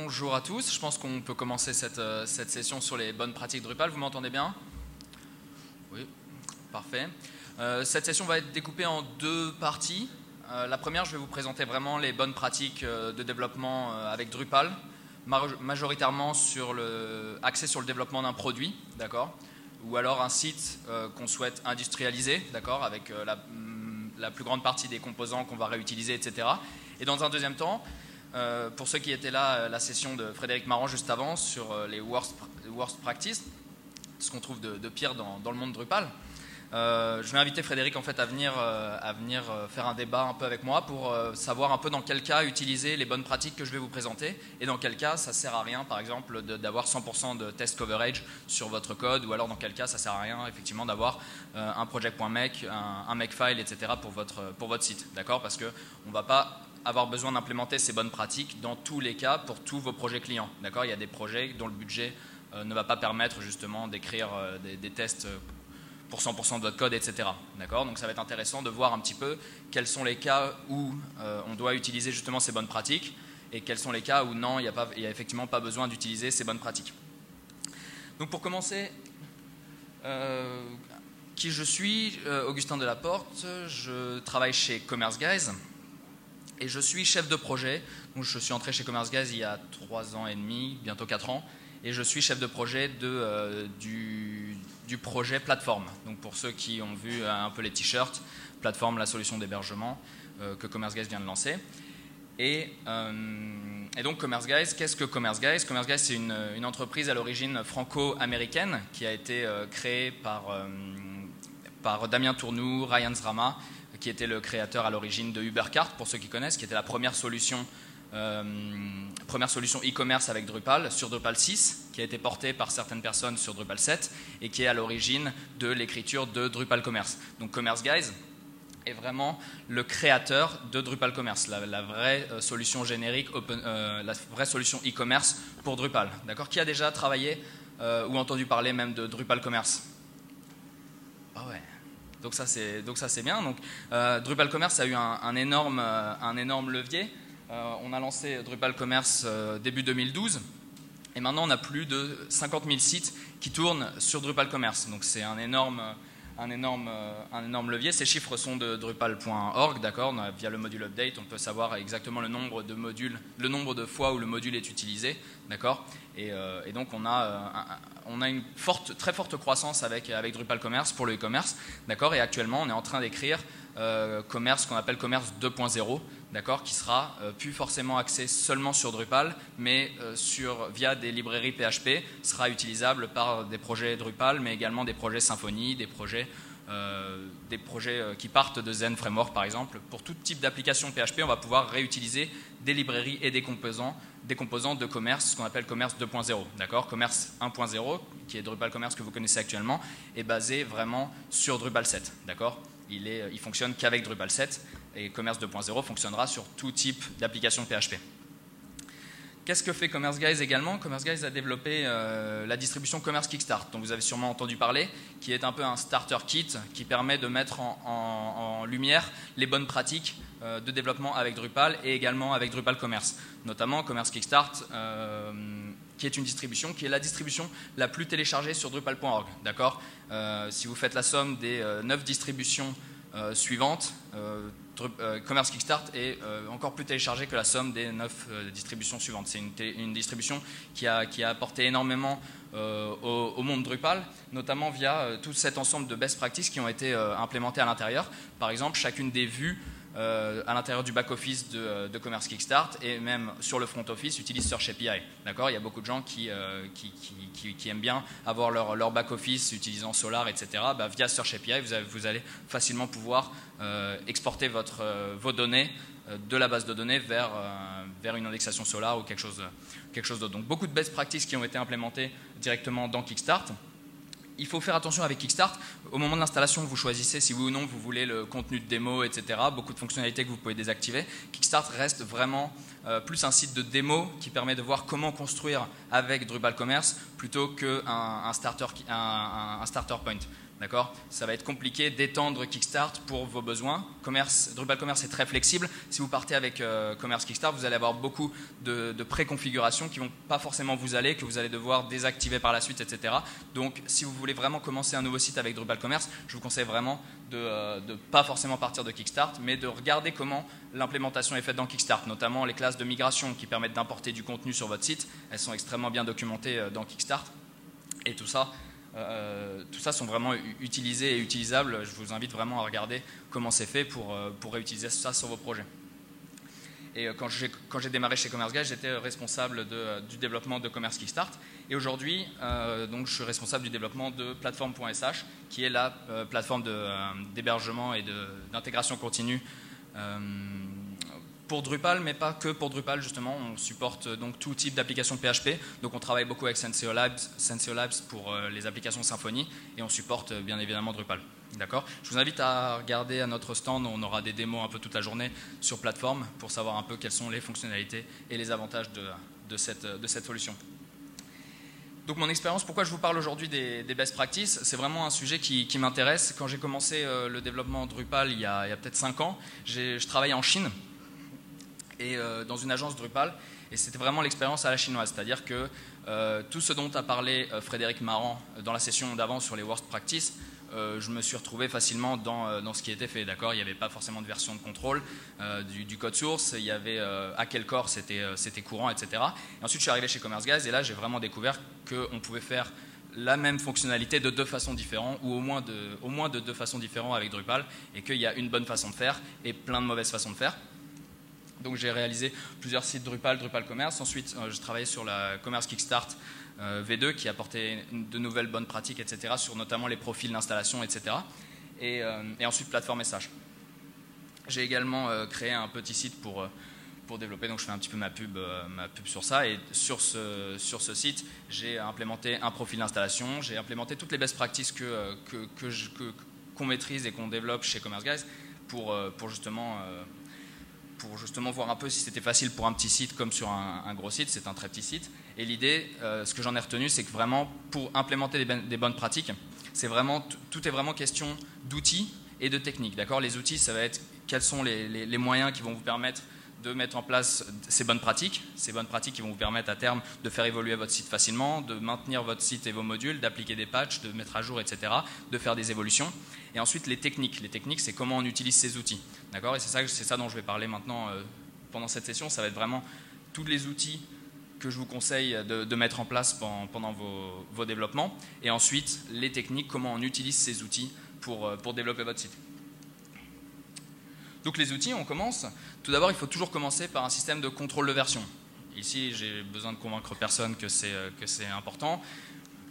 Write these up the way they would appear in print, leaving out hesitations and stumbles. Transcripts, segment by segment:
bonjour à tous. Je pense qu'on peut commencer cette session sur les bonnes pratiques Drupal. Vous m'entendez bien? Oui, parfait. Cette session va être découpée en deux parties. La première, je vais vous présenter vraiment les bonnes pratiques de développement avec Drupal, majoritairement axé sur le développement d'un produit, d'accord, ou alors un site qu'on souhaite industrialiser, d'accord, avec la plus grande partie des composants qu'on va réutiliser, etc. Et dans un deuxième temps, pour ceux qui étaient là, la session de Frédéric Marant juste avant sur les worst practices, ce qu'on trouve de pire dans le monde Drupal. Je vais inviter Frédéric en fait à venir faire un débat un peu avec moi pour savoir un peu dans quel cas utiliser les bonnes pratiques que je vais vous présenter et dans quel cas ça sert à rien, par exemple d'avoir 100% de test coverage sur votre code, ou alors dans quel cas ça sert à rien effectivement d'avoir un project.make, un makefile, etc. pour votre site, d'accord, parce que on va pas avoir besoin d'implémenter ces bonnes pratiques dans tous les cas pour tous vos projets clients, d'accord. Il y a des projets dont le budget ne va pas permettre justement d'écrire des tests pour 100% de votre code, etc. D'accord. Donc ça va être intéressant de voir un petit peu quels sont les cas où on doit utiliser justement ces bonnes pratiques et quels sont les cas où non, il n'y a effectivement pas besoin d'utiliser ces bonnes pratiques. Donc pour commencer, qui je suis, Augustin Delaporte, je travaille chez Commerce Guys et je suis chef de projet. Donc je suis entré chez Commerce Guys il y a 3 ans et demi, bientôt 4 ans, et je suis chef de projet du projet plateforme. Donc pour ceux qui ont vu un peu les t-shirts, plateforme, la solution d'hébergement que Commerce Guys vient de lancer. Et donc Commerce Guys, qu'est-ce que Commerce Guys? Commerce Guys, c'est une entreprise à l'origine franco-américaine qui a été créée par Damien Tournou, Ryan Zrama, qui était le créateur à l'origine de Ubercart, pour ceux qui connaissent, qui était la première solution e-commerce avec Drupal sur Drupal 6, qui a été portée par certaines personnes sur Drupal 7 et qui est à l'origine de l'écriture de Drupal Commerce. Donc Commerce Guys est vraiment le créateur de Drupal Commerce, la vraie solution générique, la vraie solution e-commerce pour Drupal. D'accord. Qui a déjà travaillé ou entendu parler même de Drupal Commerce? Ah ouais. Donc ça c'est bien. Donc Drupal Commerce a eu un énorme levier. On a lancé Drupal Commerce début 2012 et maintenant on a plus de 50 000 sites qui tournent sur Drupal Commerce. Donc c'est un énorme levier. Ces chiffres sont de Drupal.org, d'accord. Via le module update, on peut savoir exactement le nombre de modules, le nombre de fois où le module est utilisé, d'accord. Et donc on a une très forte croissance avec Drupal Commerce pour le e-commerce, d'accord. Et actuellement, on est en train d'écrire ce qu'on appelle Commerce 2.0, d'accord, qui sera plus forcément axé seulement sur Drupal, mais via des librairies PHP, sera utilisable par des projets Drupal, mais également des projets Symfony, des projets qui partent de Zen Framework par exemple. Pour tout type d'application PHP, on va pouvoir réutiliser des librairies et des composants de commerce, ce qu'on appelle Commerce 2.0, d'accord. Commerce 1.0, qui est Drupal Commerce que vous connaissez actuellement, est basé vraiment sur Drupal 7, d'accord. Il fonctionne qu'avec Drupal 7 et Commerce 2.0 fonctionnera sur tout type d'application PHP. Qu'est-ce que fait Commerce Guys également? Commerce Guys a développé la distribution Commerce Kickstart, dont vous avez sûrement entendu parler, qui est un peu un starter kit qui permet de mettre en lumière les bonnes pratiques de développement avec Drupal et également avec Drupal Commerce. Notamment Commerce Kickstart, qui est une distribution, qui est la distribution la plus téléchargée sur Drupal.org, d'accord. Si vous faites la somme des 9 distributions suivantes, Commerce Kickstart est encore plus téléchargé que la somme des 9 distributions suivantes. C'est une distribution qui a apporté énormément au monde Drupal, notamment via tout cet ensemble de best practices qui ont été implémentées à l'intérieur. Par exemple, chacune des vues à l'intérieur du back-office de Commerce Kickstart et même sur le front-office utilise Search API. D'accord. Il y a beaucoup de gens qui aiment bien avoir leur back-office utilisant Solar, etc. Via Search API, vous allez facilement pouvoir exporter vos données de la base de données vers une indexation Solar ou quelque chose d'autre. Donc beaucoup de best practices qui ont été implémentées directement dans Kickstart. Il faut faire attention avec Kickstart, au moment de l'installation, vous choisissez si oui ou non vous voulez le contenu de démo, etc. Beaucoup de fonctionnalités que vous pouvez désactiver. Kickstart reste vraiment plus un site de démo qui permet de voir comment construire avec Drupal Commerce plutôt qu'un starter point. D'accord? Ça va être compliqué d'étendre Kickstart pour vos besoins. Drupal Commerce est très flexible. Si vous partez avec Commerce Kickstart, vous allez avoir beaucoup de préconfigurations qui ne vont pas forcément vous aller, que vous allez devoir désactiver par la suite, etc. Donc, si vous voulez vraiment commencer un nouveau site avec Drupal Commerce, je vous conseille vraiment de ne pas forcément partir de Kickstart, mais de regarder comment l'implémentation est faite dans Kickstart, notamment les classes de migration qui permettent d'importer du contenu sur votre site. Elles sont extrêmement bien documentées dans Kickstart. Et tout ça sont vraiment utilisés et utilisables. Je vous invite vraiment à regarder comment c'est fait pour réutiliser ça sur vos projets. Et quand j'ai démarré chez Commerce Guys, j'étais responsable du développement de Commerce Kickstart. Et aujourd'hui, donc je suis responsable du développement de Platform.sh, qui est la plateforme d'hébergement et d'intégration continue pour Drupal, mais pas que pour Drupal, justement. On supporte donc tout type d'applications PHP. Donc on travaille beaucoup avec Senseo Labs pour les applications Symfony, et on supporte bien évidemment Drupal. D'accord? Je vous invite à regarder à notre stand, on aura des démos un peu toute la journée sur plateforme pour savoir un peu quelles sont les fonctionnalités et les avantages de cette solution. Donc mon expérience, pourquoi je vous parle aujourd'hui des best practices, c'est vraiment un sujet qui m'intéresse. Quand j'ai commencé le développement Drupal il y a peut-être 5 ans, je travaillais en Chine, et dans une agence Drupal, et c'était vraiment l'expérience à la chinoise, c'est-à-dire que tout ce dont a parlé Frédéric Marant dans la session d'avant sur les worst practices, je me suis retrouvé facilement dans ce qui était fait. D'accord, il n'y avait pas forcément de version de contrôle du code source, il y avait à quel corps c'était courant, etc. Et ensuite je suis arrivé chez Commerce Guys, et là j'ai vraiment découvert qu'on pouvait faire la même fonctionnalité de 2 façons différentes, ou au moins de 2 façons différentes avec Drupal, et qu'il y a une bonne façon de faire et plein de mauvaises façons de faire. Donc j'ai réalisé plusieurs sites Drupal Commerce. Ensuite, j'ai travaillé sur la Commerce Kickstart V2 qui apportait de nouvelles bonnes pratiques, etc., sur notamment les profils d'installation, etc. Et ensuite, Platform SH. J'ai également créé un petit site pour développer, donc je fais un petit peu ma pub sur ça. Et sur ce site, j'ai implémenté un profil d'installation, j'ai implémenté toutes les best practices qu'on maîtrise et qu'on développe chez Commerce Guys pour justement voir un peu si c'était facile pour un petit site comme sur un gros site. C'est un très petit site. Et l'idée, ce que j'en ai retenu, c'est que vraiment, pour implémenter des bonnes pratiques, tout est vraiment question d'outils et de techniques. D'accord ? Les outils, ça va être quels sont les moyens qui vont vous permettre de mettre en place ces bonnes pratiques qui vont vous permettre à terme de faire évoluer votre site facilement, de maintenir votre site et vos modules, d'appliquer des patchs, de mettre à jour, etc., de faire des évolutions. Et ensuite, les techniques. Les techniques, c'est comment on utilise ces outils. D'accord ? Et c'est ça dont je vais parler maintenant pendant cette session. Ça va être vraiment tous les outils que je vous conseille de mettre en place pendant vos développements. Et ensuite, les techniques, comment on utilise ces outils pour développer votre site. Donc les outils, on commence. Tout d'abord, il faut toujours commencer par un système de contrôle de version. Ici, j'ai besoin de convaincre personne que c'est important.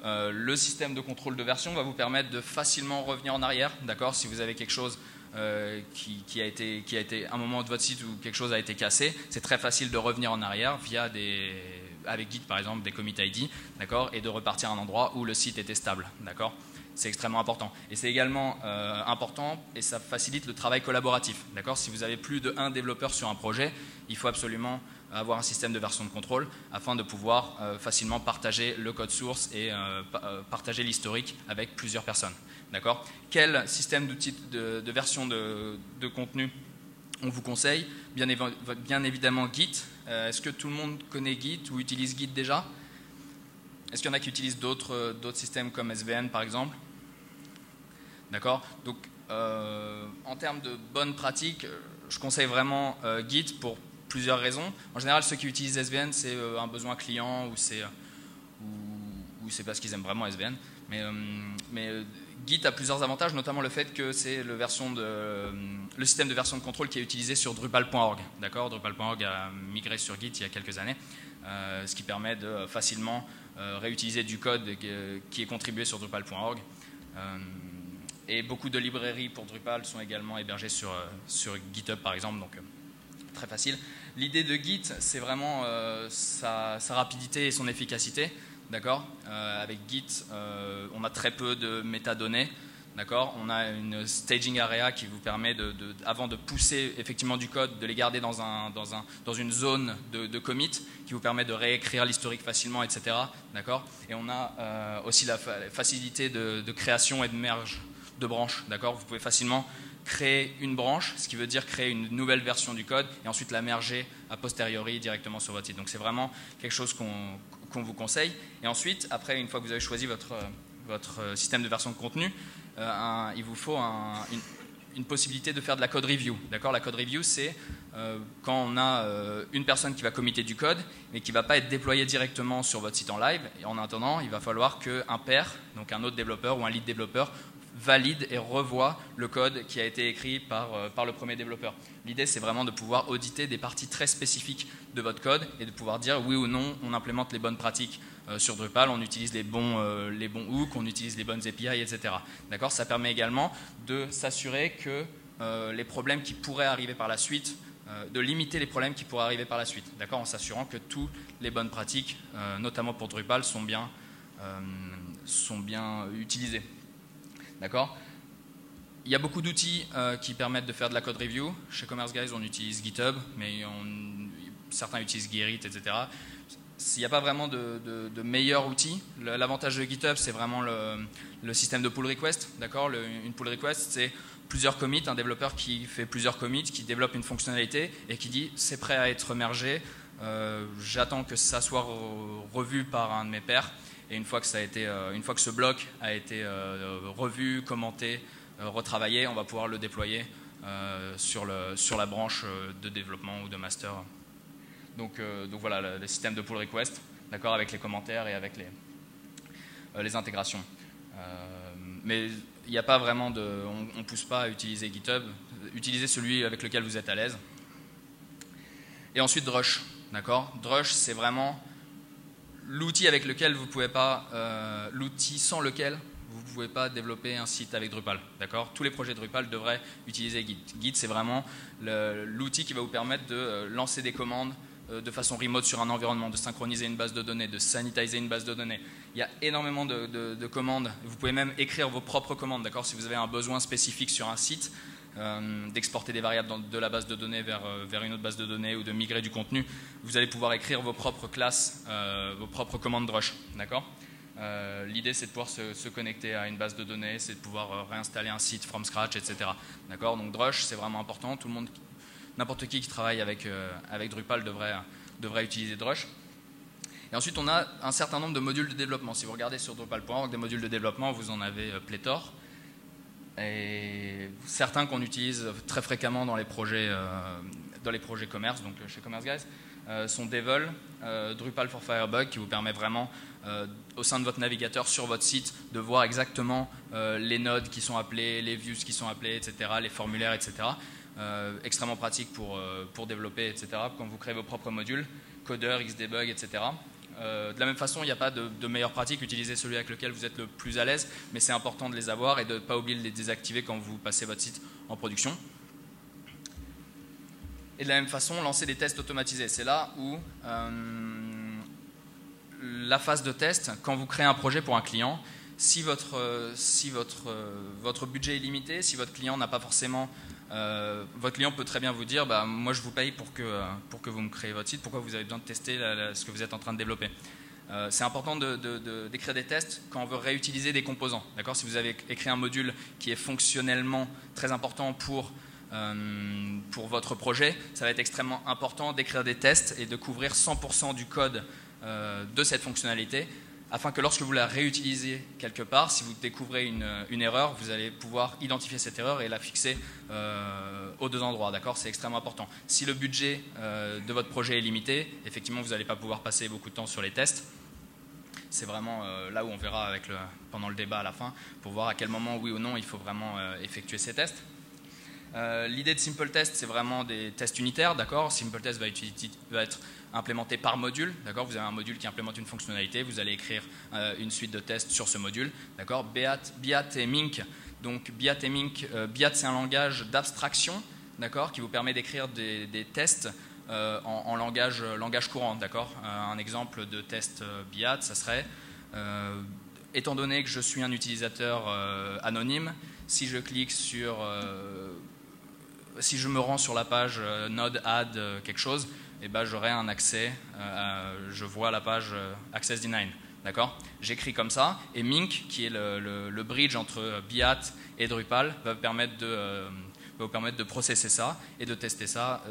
Le système de contrôle de version va vous permettre de facilement revenir en arrière. D'accord ? Si vous avez quelque chose qui a été un moment de votre site où quelque chose a été cassé, c'est très facile de revenir en arrière avec Git par exemple, des commit ID, d'accord, et de repartir à un endroit où le site était stable. D'accord ? C'est extrêmement important. Et c'est également important, et ça facilite le travail collaboratif. D'accord ? Si vous avez plus d'1 développeur sur un projet, il faut absolument avoir un système de version de contrôle afin de pouvoir facilement partager le code source et partager l'historique avec plusieurs personnes. D'accord ? Quel système de version de contenu on vous conseille ? Bien évidemment Git. Est-ce que tout le monde connaît Git ou utilise Git déjà ? Est-ce qu'il y en a qui utilisent d'autres systèmes comme SVN par exemple ? D'accord ? Donc, en termes de bonnes pratiques, je conseille vraiment Git pour plusieurs raisons. En général, ceux qui utilisent SVN, c'est un besoin client ou c'est parce qu'ils aiment vraiment SVN. Mais Git a plusieurs avantages, notamment le fait que c'est le système de version de contrôle qui est utilisé sur Drupal.org. D'accord ? Drupal.org a migré sur Git il y a quelques années, ce qui permet de facilement réutiliser du code qui est contribué sur Drupal.org. Et beaucoup de librairies pour Drupal sont également hébergées sur GitHub par exemple, donc très facile. L'idée de Git, c'est vraiment sa rapidité et son efficacité. D'accord ? Avec Git, on a très peu de métadonnées, d'accord, on a une staging area qui vous permet, avant de pousser effectivement du code, de les garder dans une zone de commit, qui vous permet de réécrire l'historique facilement, etc. D'accord. Et on a aussi la facilité de création et de merge de branches. D'accord. Vous pouvez facilement créer une branche, ce qui veut dire créer une nouvelle version du code et ensuite la merger a posteriori directement sur votre site. Donc c'est vraiment quelque chose qu'on vous conseille. Et ensuite, après, une fois que vous avez choisi votre système de version de contenu, il vous faut une possibilité de faire de la code review. D'accord. La code review, c'est quand on a une personne qui va committer du code, mais qui ne va pas être déployée directement sur votre site en live. Et en attendant, il va falloir qu'un pair, donc un autre développeur ou un lead développeur, valide et revoit le code qui a été écrit par le premier développeur. L'idée, c'est vraiment de pouvoir auditer des parties très spécifiques de votre code et de pouvoir dire oui ou non, on implémente les bonnes pratiques sur Drupal, on utilise les bons hooks, on utilise les bonnes API, etc. D'accord. Ça permet également de s'assurer que les problèmes qui pourraient arriver par la suite, de limiter les problèmes qui pourraient arriver par la suite, d'accord, en s'assurant que toutes les bonnes pratiques, notamment pour Drupal, sont bien utilisées. D'accord. Il y a beaucoup d'outils qui permettent de faire de la code review. Chez Commerce Guys, on utilise GitHub, mais certains utilisent Gerrit, etc. Il n'y a pas vraiment de meilleurs outils. L'avantage de GitHub, c'est vraiment le système de pull request. D'accord. Une pull request, c'est plusieurs commits, un développeur qui fait plusieurs commits, qui développe une fonctionnalité et qui dit c'est prêt à être mergé, j'attends que ça soit revu par un de mes pairs. Et une fois que ce bloc a été revu, commenté, retravaillé, on va pouvoir le déployer sur la branche de développement ou de master. Donc voilà, le système de pull request, d'accord, avec les commentaires et avec les intégrations. Mais il n'y a pas vraiment on ne pousse pas à utiliser GitHub. Utilisez celui avec lequel vous êtes à l'aise. Et ensuite Drush, d'accord. Drush, c'est vraiment l'outil avec lequel vous pouvez pas, l'outil sans lequel vous ne pouvez pas développer un site avec Drupal. D'accord. Tous les projets Drupal devraient utiliser Git. Git, c'est vraiment l'outil qui va vous permettre de lancer des commandes de façon remote sur un environnement, de synchroniser une base de données, de sanitiser une base de données. Il y a énormément de commandes. Vous pouvez même écrire vos propres commandes. D'accord. Si vous avez un besoin spécifique sur un site, d'exporter des variables de la base de données vers une autre base de données ou de migrer du contenu, vous allez pouvoir écrire vos propres classes, vos propres commandes Drush. D'accord. L'idée, c'est de pouvoir se connecter à une base de données, c'est de pouvoir réinstaller un site from scratch, etc. D'accord. Donc Drush, c'est vraiment important. Tout le monde, n'importe qui travaille avec Drupal devrait utiliser Drush. Et ensuite, on a un certain nombre de modules de développement. Si vous regardez sur Drupal.org, des modules de développement, vous en avez pléthore. Et certains qu'on utilise très fréquemment dans les projets commerce, donc chez Commerce Guys, sont Devil, Drupal for Firebug, qui vous permet vraiment, au sein de votre navigateur sur votre site, de voir exactement les nodes qui sont appelés, les views qui sont appelés, etc., les formulaires, etc. Extrêmement pratique pour développer, etc., quand vous créez vos propres modules, Coder, Xdebug, etc. De la même façon, il n'y a pas de meilleure pratique, utilisez celui avec lequel vous êtes le plus à l'aise, mais c'est important de les avoir et de ne pas oublier de les désactiver quand vous passez votre site en production. Et de la même façon, lancer des tests automatisés. C'est là où la phase de test, quand vous créez un projet pour un client, si votre budget est limité, si votre client n'a pas forcément... votre client peut très bien vous dire bah, moi je vous paye pour que vous me créez votre site, pourquoi vous avez besoin de tester ce que vous êtes en train de développer. C'est important d'écrire des tests quand on veut réutiliser des composants. Si vous avez écrit un module qui est fonctionnellement très important pour votre projet, ça va être extrêmement important d'écrire des tests et de couvrir 100% du code de cette fonctionnalité, afin que lorsque vous la réutilisez quelque part, si vous découvrez une erreur, vous allez pouvoir identifier cette erreur et la fixer aux deux endroits. C'est extrêmement important. Si le budget de votre projet est limité, effectivement, vous n'allez pas pouvoir passer beaucoup de temps sur les tests. C'est vraiment là où on verra pendant le débat à la fin, pour voir à quel moment, oui ou non, il faut vraiment effectuer ces tests. L'idée de Simple Test, c'est vraiment des tests unitaires. Simple Test va être implémenté par module. Vous avez un module qui implémente une fonctionnalité, vous allez écrire une suite de tests sur ce module. Biat et Mink. Donc Biat et Mink, Biat, c'est un langage d'abstraction, qui vous permet d'écrire des tests en langage courant. Un exemple de test Biat, ça serait étant donné que je suis un utilisateur anonyme, si je clique sur, si je me rends sur la page node add quelque chose, et ben j'aurai un accès, je vois la page access denied. D'accord? J'écris comme ça, et Mink, qui est le bridge entre Beat et Drupal, va vous permettre de processer ça et de tester ça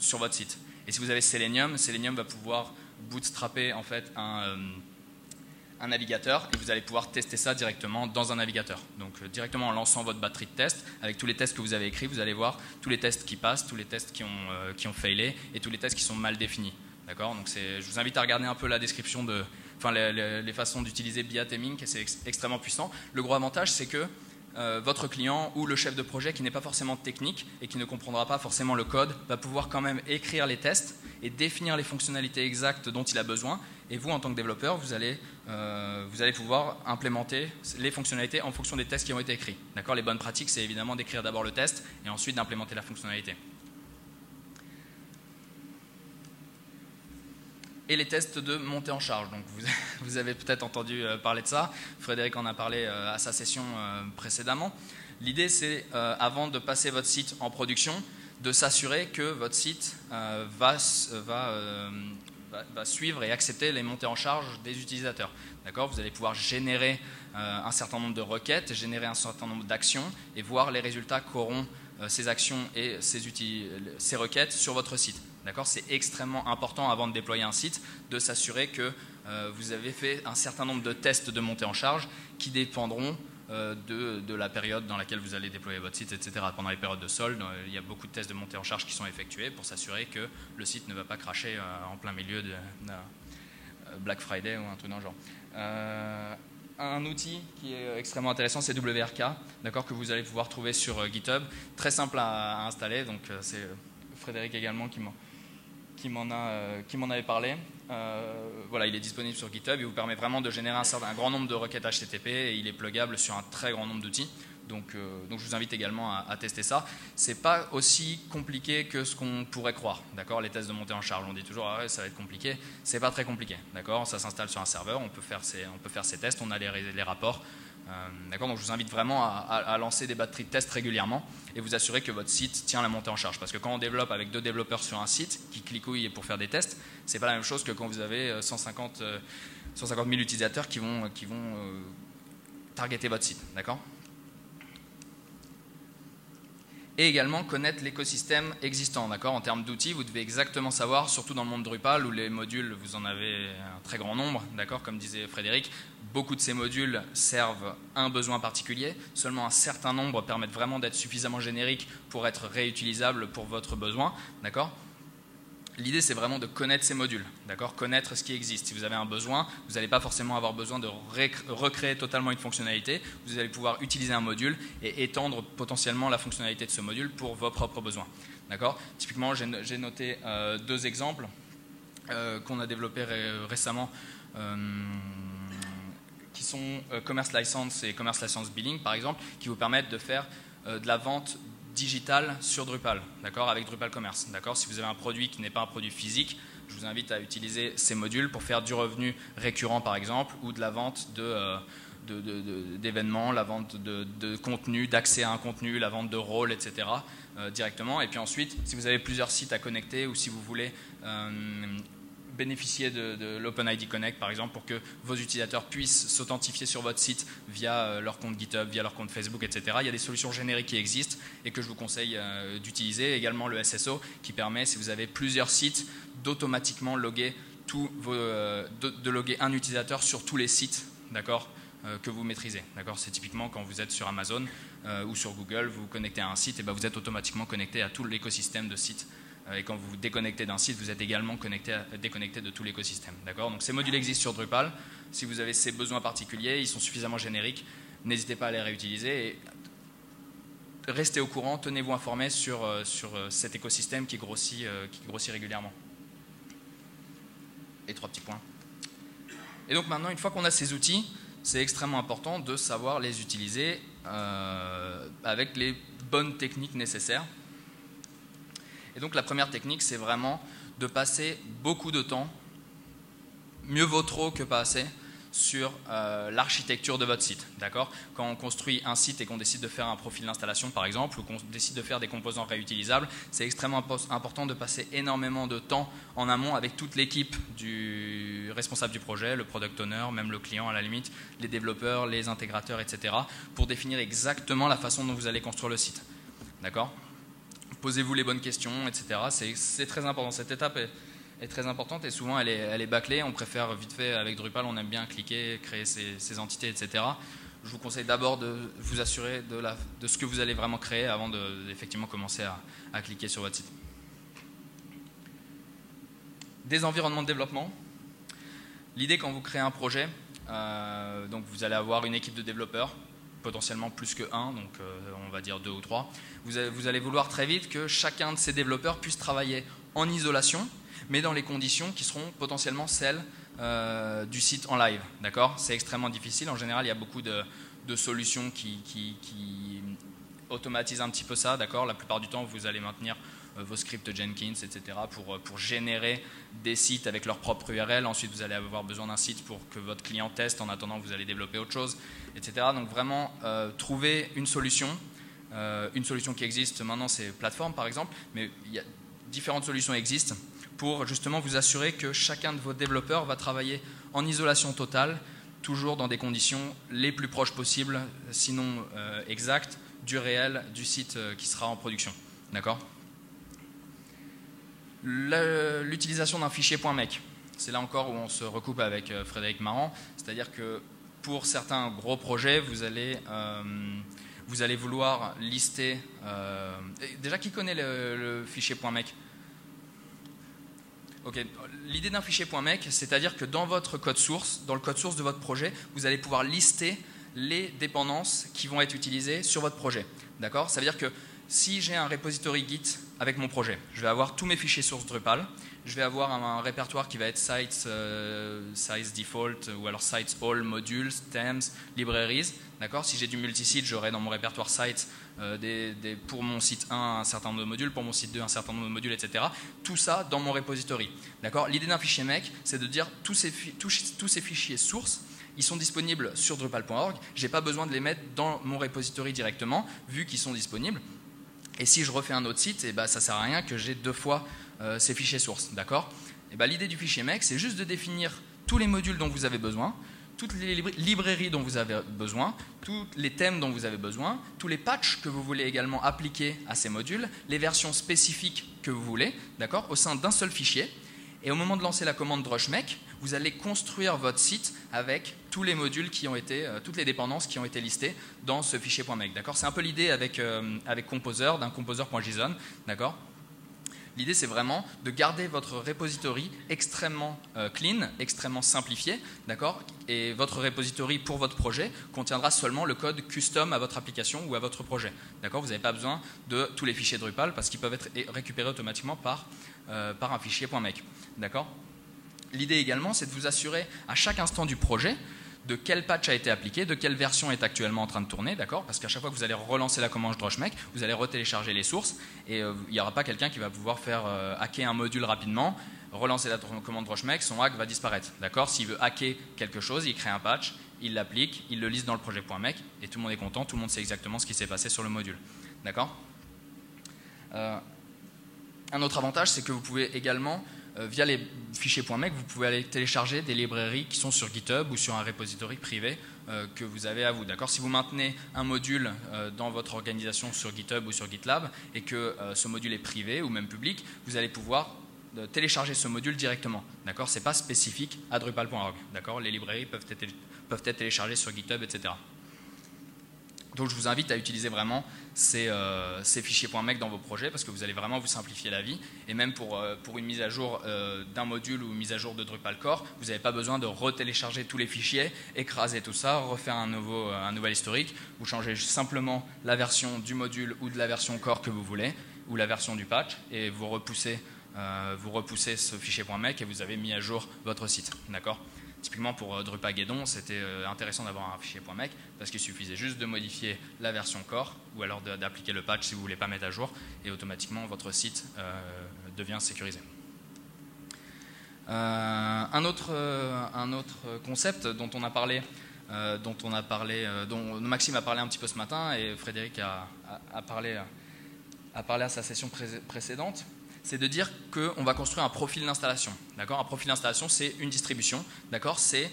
sur votre site. Et si vous avez Selenium, Selenium va pouvoir bootstrapper en fait un navigateur, et vous allez pouvoir tester ça directement dans un navigateur. Donc directement en lançant votre batterie de tests, avec tous les tests que vous avez écrits, vous allez voir tous les tests qui passent, tous les tests qui ont failé, et tous les tests qui sont mal définis. D'accord? Donc je vous invite à regarder un peu la description les façons d'utiliser Beat et Mink, et c'est extrêmement puissant. Le gros avantage, c'est que votre client ou le chef de projet qui n'est pas forcément technique et qui ne comprendra pas forcément le code va pouvoir quand même écrire les tests et définir les fonctionnalités exactes dont il a besoin, et vous en tant que développeur vous allez pouvoir implémenter les fonctionnalités en fonction des tests qui ont été écrits. D'accord? Les bonnes pratiques, c'est évidemment d'écrire d'abord le test et ensuite d'implémenter la fonctionnalité. Et les tests de montée en charge. Donc vous avez peut-être entendu parler de ça. Frédéric en a parlé à sa session précédemment. L'idée, c'est, avant de passer votre site en production, de s'assurer que votre site va suivre et accepter les montées en charge des utilisateurs. D'accord? Vous allez pouvoir générer un certain nombre de requêtes, générer un certain nombre d'actions et voir les résultats qu'auront ces actions et ces requêtes sur votre site. D'accord? C'est extrêmement important avant de déployer un site de s'assurer que vous avez fait un certain nombre de tests de montée en charge qui dépendront de la période dans laquelle vous allez déployer votre site, etc. Pendant les périodes de solde, il y a beaucoup de tests de montée en charge qui sont effectués pour s'assurer que le site ne va pas crasher en plein milieu de Black Friday ou un truc dans le genre. Un outil qui est extrêmement intéressant, c'est WRK, d'accord, que vous allez pouvoir trouver sur GitHub. Très simple à installer, donc c'est Frédéric également qui m'en avait parlé. Voilà, il est disponible sur GitHub. Il vous permet vraiment de générer un grand nombre de requêtes HTTP et il est pluggable sur un très grand nombre d'outils. Donc je vous invite également à tester ça. C'est pas aussi compliqué que ce qu'on pourrait croire. D'accord, les tests de montée en charge, on dit toujours ah ouais, ça va être compliqué. C'est pas très compliqué. D'accord, ça s'installe sur un serveur, on peut faire ces tests, on a les rapports. D'accord, donc je vous invite vraiment à lancer des batteries de tests régulièrement et vous assurer que votre site tient la montée en charge. Parce que quand on développe avec 2 développeurs sur un site qui cliquouillent pour faire des tests, c'est pas la même chose que quand vous avez 150 000 utilisateurs qui vont targeter votre site. D'accord? Et également connaître l'écosystème existant. D'accord? En termes d'outils, vous devez exactement savoir, surtout dans le monde Drupal où les modules, vous en avez un très grand nombre, d'accord, comme disait Frédéric, beaucoup de ces modules servent un besoin particulier, seulement un certain nombre permettent vraiment d'être suffisamment génériques pour être réutilisables pour votre besoin. D'accord? L'idée, c'est vraiment de connaître ces modules, d'accord, connaître ce qui existe. Si vous avez un besoin, vous n'allez pas forcément avoir besoin de recréer totalement une fonctionnalité. Vous allez pouvoir utiliser un module et étendre potentiellement la fonctionnalité de ce module pour vos propres besoins. D'accord? Typiquement, j'ai noté 2 exemples qu'on a développés récemment, qui sont Commerce License et Commerce License Billing, par exemple, qui vous permettent de faire de la vente digital sur Drupal, d'accord, avec Drupal Commerce. D'accord, si vous avez un produit qui n'est pas un produit physique, je vous invite à utiliser ces modules pour faire du revenu récurrent par exemple, ou de la vente d'événements, la vente de contenu, d'accès à un contenu, la vente de rôles, etc. Directement. Et puis ensuite, si vous avez plusieurs sites à connecter ou si vous voulez bénéficier de l'OpenID Connect par exemple pour que vos utilisateurs puissent s'authentifier sur votre site via leur compte GitHub, via leur compte Facebook, etc. Il y a des solutions génériques qui existent et que je vous conseille d'utiliser. Également le SSO qui permet, si vous avez plusieurs sites, d'automatiquement loguer de loguer un utilisateur sur tous les sites, d'accord, que vous maîtrisez. D'accord, c'est typiquement quand vous êtes sur Amazon ou sur Google, vous vous connectez à un site et ben vous êtes automatiquement connecté à tout l'écosystème de sites. Et quand vous vous déconnectez d'un site, vous êtes également déconnecté de tout l'écosystème. D'accord ? Donc ces modules existent sur Drupal. Si vous avez ces besoins particuliers, ils sont suffisamment génériques. N'hésitez pas à les réutiliser. Et restez au courant, tenez-vous informés sur cet écosystème qui grossit régulièrement. Et 3 petits points. Et donc maintenant, une fois qu'on a ces outils, c'est extrêmement important de savoir les utiliser avec les bonnes techniques nécessaires. Et donc la première technique, c'est vraiment de passer beaucoup de temps, mieux vaut trop que pas assez, sur l'architecture de votre site. D'accord ? Quand on construit un site et qu'on décide de faire un profil d'installation par exemple, ou qu'on décide de faire des composants réutilisables, c'est extrêmement important de passer énormément de temps en amont avec toute l'équipe du responsable du projet, le product owner, même le client à la limite, les développeurs, les intégrateurs, etc. pour définir exactement la façon dont vous allez construire le site. D'accord ? Posez-vous les bonnes questions, etc. C'est très important. Cette étape est très importante et souvent elle est bâclée. On préfère vite fait avec Drupal, on aime bien cliquer, créer ses entités, etc. Je vous conseille d'abord de vous assurer de ce que vous allez vraiment créer avant d'effectivement commencer à cliquer sur votre site. Des environnements de développement. L'idée quand vous créez un projet, donc vous allez avoir une équipe de développeurs, potentiellement plus que un, donc on va dire 2 ou 3. Vous allez vouloir très vite que chacun de ces développeurs puisse travailler en isolation, mais dans les conditions qui seront potentiellement celles du site en live. D'accord ? C'est extrêmement difficile. En général, il y a beaucoup de solutions qui automatisent un petit peu ça. D'accord ? La plupart du temps, vous allez maintenir vos scripts Jenkins, etc. pour générer des sites avec leur propre URL. Ensuite, vous allez avoir besoin d'un site pour que votre client teste. En attendant, vous allez développer autre chose, etc. Donc vraiment, trouver une solution. Une solution qui existe maintenant, c'est Platform par exemple, mais différentes solutions existent pour justement vous assurer que chacun de vos développeurs va travailler en isolation totale, toujours dans des conditions les plus proches possibles, sinon exactes, du réel du site qui sera en production. D'accord ? L'utilisation d'un fichier .mec, c'est là encore où on se recoupe avec Frédéric Marant, c'est-à-dire que pour certains gros projets, vous allez vouloir lister... déjà, qui connaît le fichier .mec ? Ok. L'idée d'un fichier .mec, c'est-à-dire que dans votre code source, dans le code source de votre projet, vous allez pouvoir lister les dépendances qui vont être utilisées sur votre projet. D'accord ? Ça veut dire que si j'ai un repository Git avec mon projet, je vais avoir tous mes fichiers sources Drupal, je vais avoir un répertoire qui va être sites default ou alors sites all, modules, themes, libraries. D'accord ? Si j'ai du multisite, j'aurai dans mon répertoire sites pour mon site 1 un certain nombre de modules, pour mon site 2 un certain nombre de modules, etc. Tout ça dans mon repository. D'accord ? L'idée d'un fichier mec, c'est de dire tous ces fichiers sources, ils sont disponibles sur Drupal.org. Je n'ai pas besoin de les mettre dans mon repository directement, vu qu'ils sont disponibles. Et si je refais un autre site, ça ne sert à rien que j'ai 2 fois ces fichiers sources. D'accord ? L'idée du fichier mec, c'est juste de définir tous les modules dont vous avez besoin, toutes les librairies dont vous avez besoin, tous les thèmes dont vous avez besoin, tous les patchs que vous voulez également appliquer à ces modules, les versions spécifiques que vous voulez, d'accord, au sein d'un seul fichier. Et au moment de lancer la commande drushmec, vous allez construire votre site avec tous les modules qui ont été, toutes les dépendances qui ont été listées dans ce fichier .mec. D'accord ? C'est un peu l'idée avec Composer, d'un composer.json, d'accord ? L'idée, c'est vraiment de garder votre repository extrêmement clean, extrêmement simplifié, d'accord ? Et votre repository pour votre projet contiendra seulement le code custom à votre application ou à votre projet, d'accord ? Vous n'avez pas besoin de tous les fichiers Drupal parce qu'ils peuvent être récupérés automatiquement par un fichier .mec, d'accord ? L'idée également, c'est de vous assurer à chaque instant du projet de quel patch a été appliqué, de quelle version est actuellement en train de tourner, d'accord ? Parce qu'à chaque fois que vous allez relancer la commande drushmec, vous allez retélécharger les sources et il n'y aura pas quelqu'un qui va pouvoir faire hacker un module rapidement, relancer la commande drushmec, son hack va disparaître, d'accord ? S'il veut hacker quelque chose, il crée un patch, il l'applique, il le liste dans le projet .mec et tout le monde est content, tout le monde sait exactement ce qui s'est passé sur le module, d'accord ? Un autre avantage, c'est que vous pouvez également via les fichiers .mec, vous pouvez aller télécharger des librairies qui sont sur GitHub ou sur un repository privé que vous avez à vous. D'accord ? Si vous maintenez un module dans votre organisation sur GitHub ou sur GitLab et que ce module est privé ou même public, vous allez pouvoir télécharger ce module directement. D'accord ? Ce n'est pas spécifique à Drupal.org. D'accord ? Les librairies peuvent être téléchargées sur GitHub, etc. Donc je vous invite à utiliser vraiment ces fichiers .mec dans vos projets parce que vous allez vraiment vous simplifier la vie. Et même pour une mise à jour d'un module ou une mise à jour de Drupal core, vous n'avez pas besoin de retélécharger tous les fichiers, écraser tout ça, refaire un nouvel historique. Vous changez simplement la version du module ou de la version core que vous voulez ou la version du patch et vous repoussez ce fichier .mec et vous avez mis à jour votre site. D'accord ? Typiquement pour Drupageddon, c'était intéressant d'avoir un fichier .mec parce qu'il suffisait juste de modifier la version core ou alors d'appliquer le patch si vous ne voulez pas mettre à jour et automatiquement votre site devient sécurisé. Un autre concept dont on a parlé, dont Maxime a parlé un petit peu ce matin et Frédéric a parlé à sa session précédente, c'est de dire qu'on va construire un profil d'installation. D'accord ? Un profil d'installation, c'est une distribution. D'accord ? C'est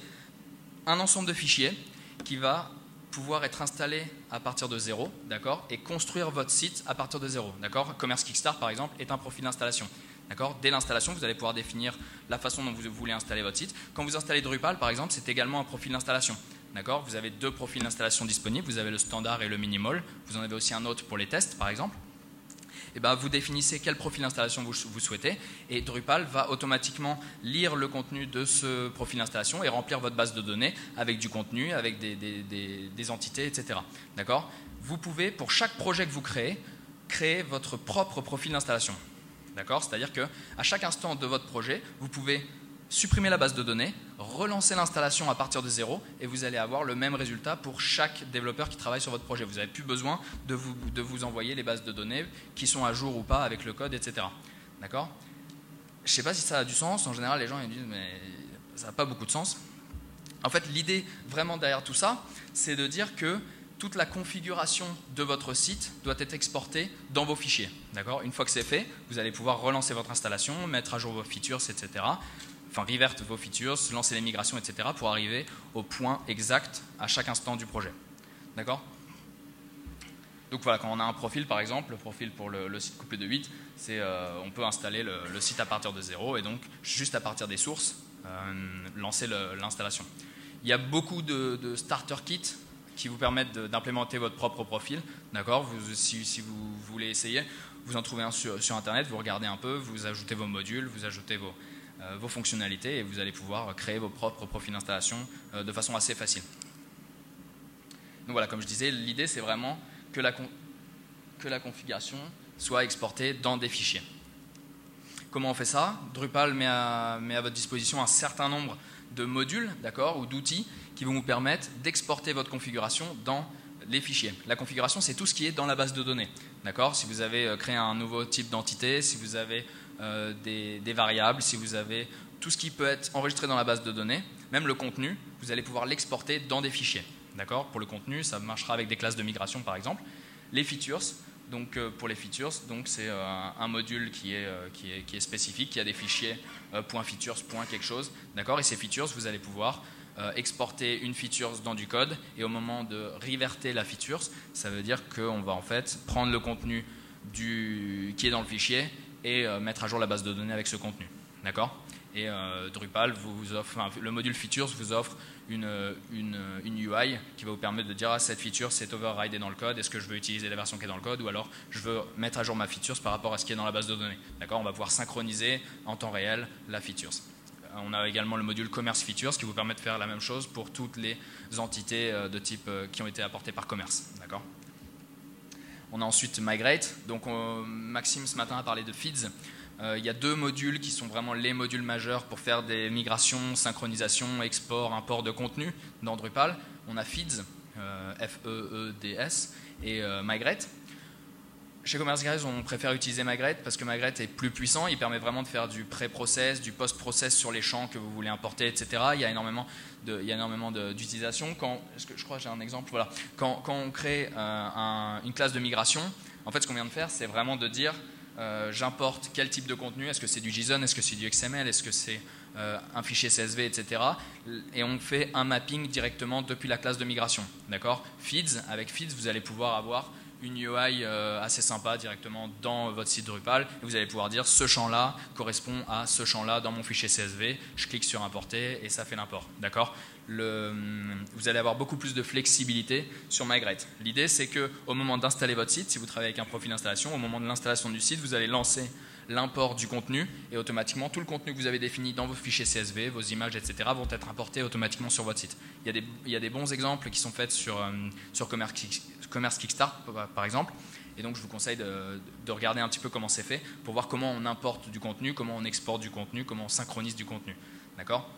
un ensemble de fichiers qui va pouvoir être installé à partir de zéro, d'accord, et construire votre site à partir de zéro. D'accord ? Commerce Kickstart, par exemple, est un profil d'installation. D'accord ? Dès l'installation, vous allez pouvoir définir la façon dont vous voulez installer votre site. Quand vous installez Drupal, par exemple, c'est également un profil d'installation. D'accord ? Vous avez deux profils d'installation disponibles. Vous avez le standard et le minimal. Vous en avez aussi un autre pour les tests, par exemple. Et ben, vous définissez quel profil d'installation vous souhaitez et Drupal va automatiquement lire le contenu de ce profil d'installation et remplir votre base de données avec du contenu, avec des entités, etc. D'accord ? Vous pouvez, pour chaque projet que vous créez votre propre profil d'installation. D'accord ? C'est-à-dire qu'à chaque instant de votre projet, vous pouvez supprimer la base de données, relancer l'installation à partir de zéro et vous allez avoir le même résultat pour chaque développeur qui travaille sur votre projet. Vous n'avez plus besoin de vous envoyer les bases de données qui sont à jour ou pas avec le code, etc. D'accord ? Je ne sais pas si ça a du sens. En général, les gens ils disent mais ça n'a pas beaucoup de sens. En fait, l'idée vraiment derrière tout ça, c'est de dire que toute la configuration de votre site doit être exportée dans vos fichiers. D'accord ? Une fois que c'est fait, vous allez pouvoir relancer votre installation, mettre à jour vos features, etc. Enfin, revert vos features, lancer les migrations, etc. pour arriver au point exact à chaque instant du projet. D'accord ? Donc voilà, quand on a un profil, par exemple, le profil pour le site couplé de 8, c'est on peut installer le site à partir de zéro et donc juste à partir des sources, lancer l'installation. Il y a beaucoup de starter kits qui vous permettent d'implémenter votre propre profil. D'accord ? Si vous voulez essayer, vous en trouvez un sur Internet, vous regardez un peu, vous ajoutez vos modules, vous ajoutez vos fonctionnalités et vous allez pouvoir créer vos propres profils d'installation de façon assez facile. Donc voilà, comme je disais, l'idée c'est vraiment que la configuration soit exportée dans des fichiers. Comment on fait ça ? Drupal met à votre disposition un certain nombre de modules, d'accord, ou d'outils qui vont vous permettre d'exporter votre configuration dans les fichiers. La configuration, c'est tout ce qui est dans la base de données. D'accord ? Si vous avez créé un nouveau type d'entité, si vous avez des variables, si vous avez tout ce qui peut être enregistré dans la base de données, même le contenu, vous allez pouvoir l'exporter dans des fichiers. D'accord ? Pour le contenu, ça marchera avec des classes de migration par exemple. Les features, donc pour les features, donc c'est un module qui est spécifique, qui a des fichiers .features, .quelque chose. D'accord ? Et ces features, vous allez pouvoir exporter une feature dans du code et au moment de reverter la feature, ça veut dire qu'on va en fait prendre le contenu qui est dans le fichier et mettre à jour la base de données avec ce contenu. D'accord ? Et Drupal vous offre, enfin, le module features vous offre une UI qui va vous permettre de dire ah, cette feature c'est overridé dans le code, est-ce que je veux utiliser la version qui est dans le code ou alors je veux mettre à jour ma feature par rapport à ce qui est dans la base de données. D'accord ? On va pouvoir synchroniser en temps réel la feature. On a également le module Commerce Features qui vous permet de faire la même chose pour toutes les entités de type qui ont été apportées par Commerce. D'accord ? On a ensuite Migrate. Donc Maxime ce matin a parlé de Feeds. Il y a deux modules qui sont vraiment les modules majeurs pour faire des migrations, synchronisation, export, import de contenu dans Drupal. On a Feeds, F-E-E-D-S, et Migrate. Chez Commerce Guys, on préfère utiliser Migrate parce que Migrate est plus puissant. Il permet vraiment de faire du pré-process, du post-process sur les champs que vous voulez importer, etc. Il y a énormément d'utilisation. Je crois que j'ai un exemple. Voilà. Quand on crée une classe de migration, en fait, ce qu'on vient de faire, c'est vraiment de dire j'importe quel type de contenu. Est-ce que c'est du JSON? Est-ce que c'est du XML? Est-ce que c'est un fichier CSV, etc. Et on fait un mapping directement depuis la classe de migration. D'accord? Feeds, avec Feeds, vous allez pouvoir avoir une UI assez sympa directement dans votre site Drupal et vous allez pouvoir dire ce champ-là correspond à ce champ-là dans mon fichier CSV, je clique sur importer et ça fait l'import. D'accord? Vous allez avoir beaucoup plus de flexibilité sur Migrate. L'idée c'est qu'au moment d'installer votre site, si vous travaillez avec un profil d'installation, au moment de l'installation du site, vous allez lancer l'import du contenu et automatiquement tout le contenu que vous avez défini dans vos fichiers CSV, vos images, etc. vont être importés automatiquement sur votre site. Il y a des bons exemples qui sont faits sur Commerce Kickstart par exemple et donc je vous conseille de regarder un petit peu comment c'est fait pour voir comment on importe du contenu, comment on exporte du contenu, comment on synchronise du contenu. D'accord ?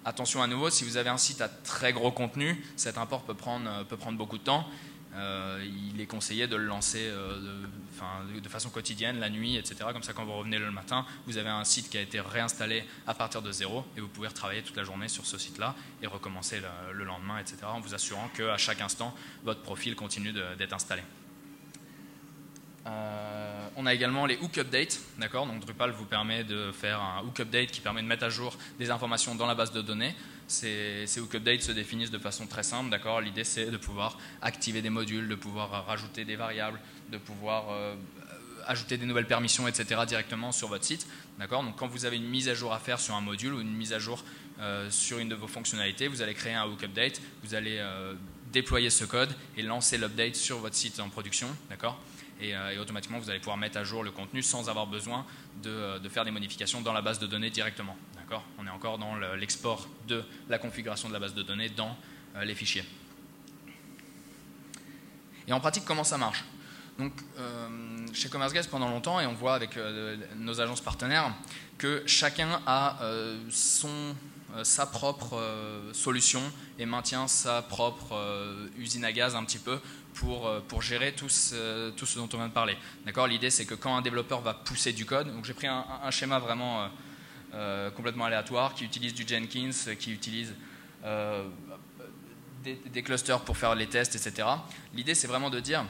Attention à nouveau, si vous avez un site à très gros contenu, cet import peut prendre beaucoup de temps. il est conseillé de le lancer de façon quotidienne, la nuit, etc. Comme ça, quand vous revenez le matin, vous avez un site qui a été réinstallé à partir de zéro et vous pouvez retravailler toute la journée sur ce site-là et recommencer le lendemain, etc. en vous assurant qu'à chaque instant, votre profil continue d'être installé. On a également les hook updates, d'accord. Donc Drupal vous permet de faire un hook update qui permet de mettre à jour des informations dans la base de données. Ces hook updates se définissent de façon très simple, d'accord. L'idée c'est de pouvoir activer des modules, de pouvoir rajouter des variables, de pouvoir ajouter des nouvelles permissions, etc. directement sur votre site, d'accord. Donc quand vous avez une mise à jour à faire sur un module ou une mise à jour sur une de vos fonctionnalités, vous allez créer un hook update, vous allez déployer ce code et lancer l'update sur votre site en production, d'accord. Et automatiquement, vous allez pouvoir mettre à jour le contenu sans avoir besoin de faire des modifications dans la base de données directement. On est encore dans l'export de la configuration de la base de données dans les fichiers. Et en pratique, comment ça marche? Donc, chez CommerceGuys, pendant longtemps, et on voit avec nos agences partenaires, que chacun a sa propre solution et maintient sa propre usine à gaz un petit peu pour gérer tout ce dont on vient de parler. L'idée c'est que quand un développeur va pousser du code, donc j'ai pris un schéma vraiment complètement aléatoire qui utilise du Jenkins, qui utilise des clusters pour faire les tests, etc. L'idée c'est vraiment de dire,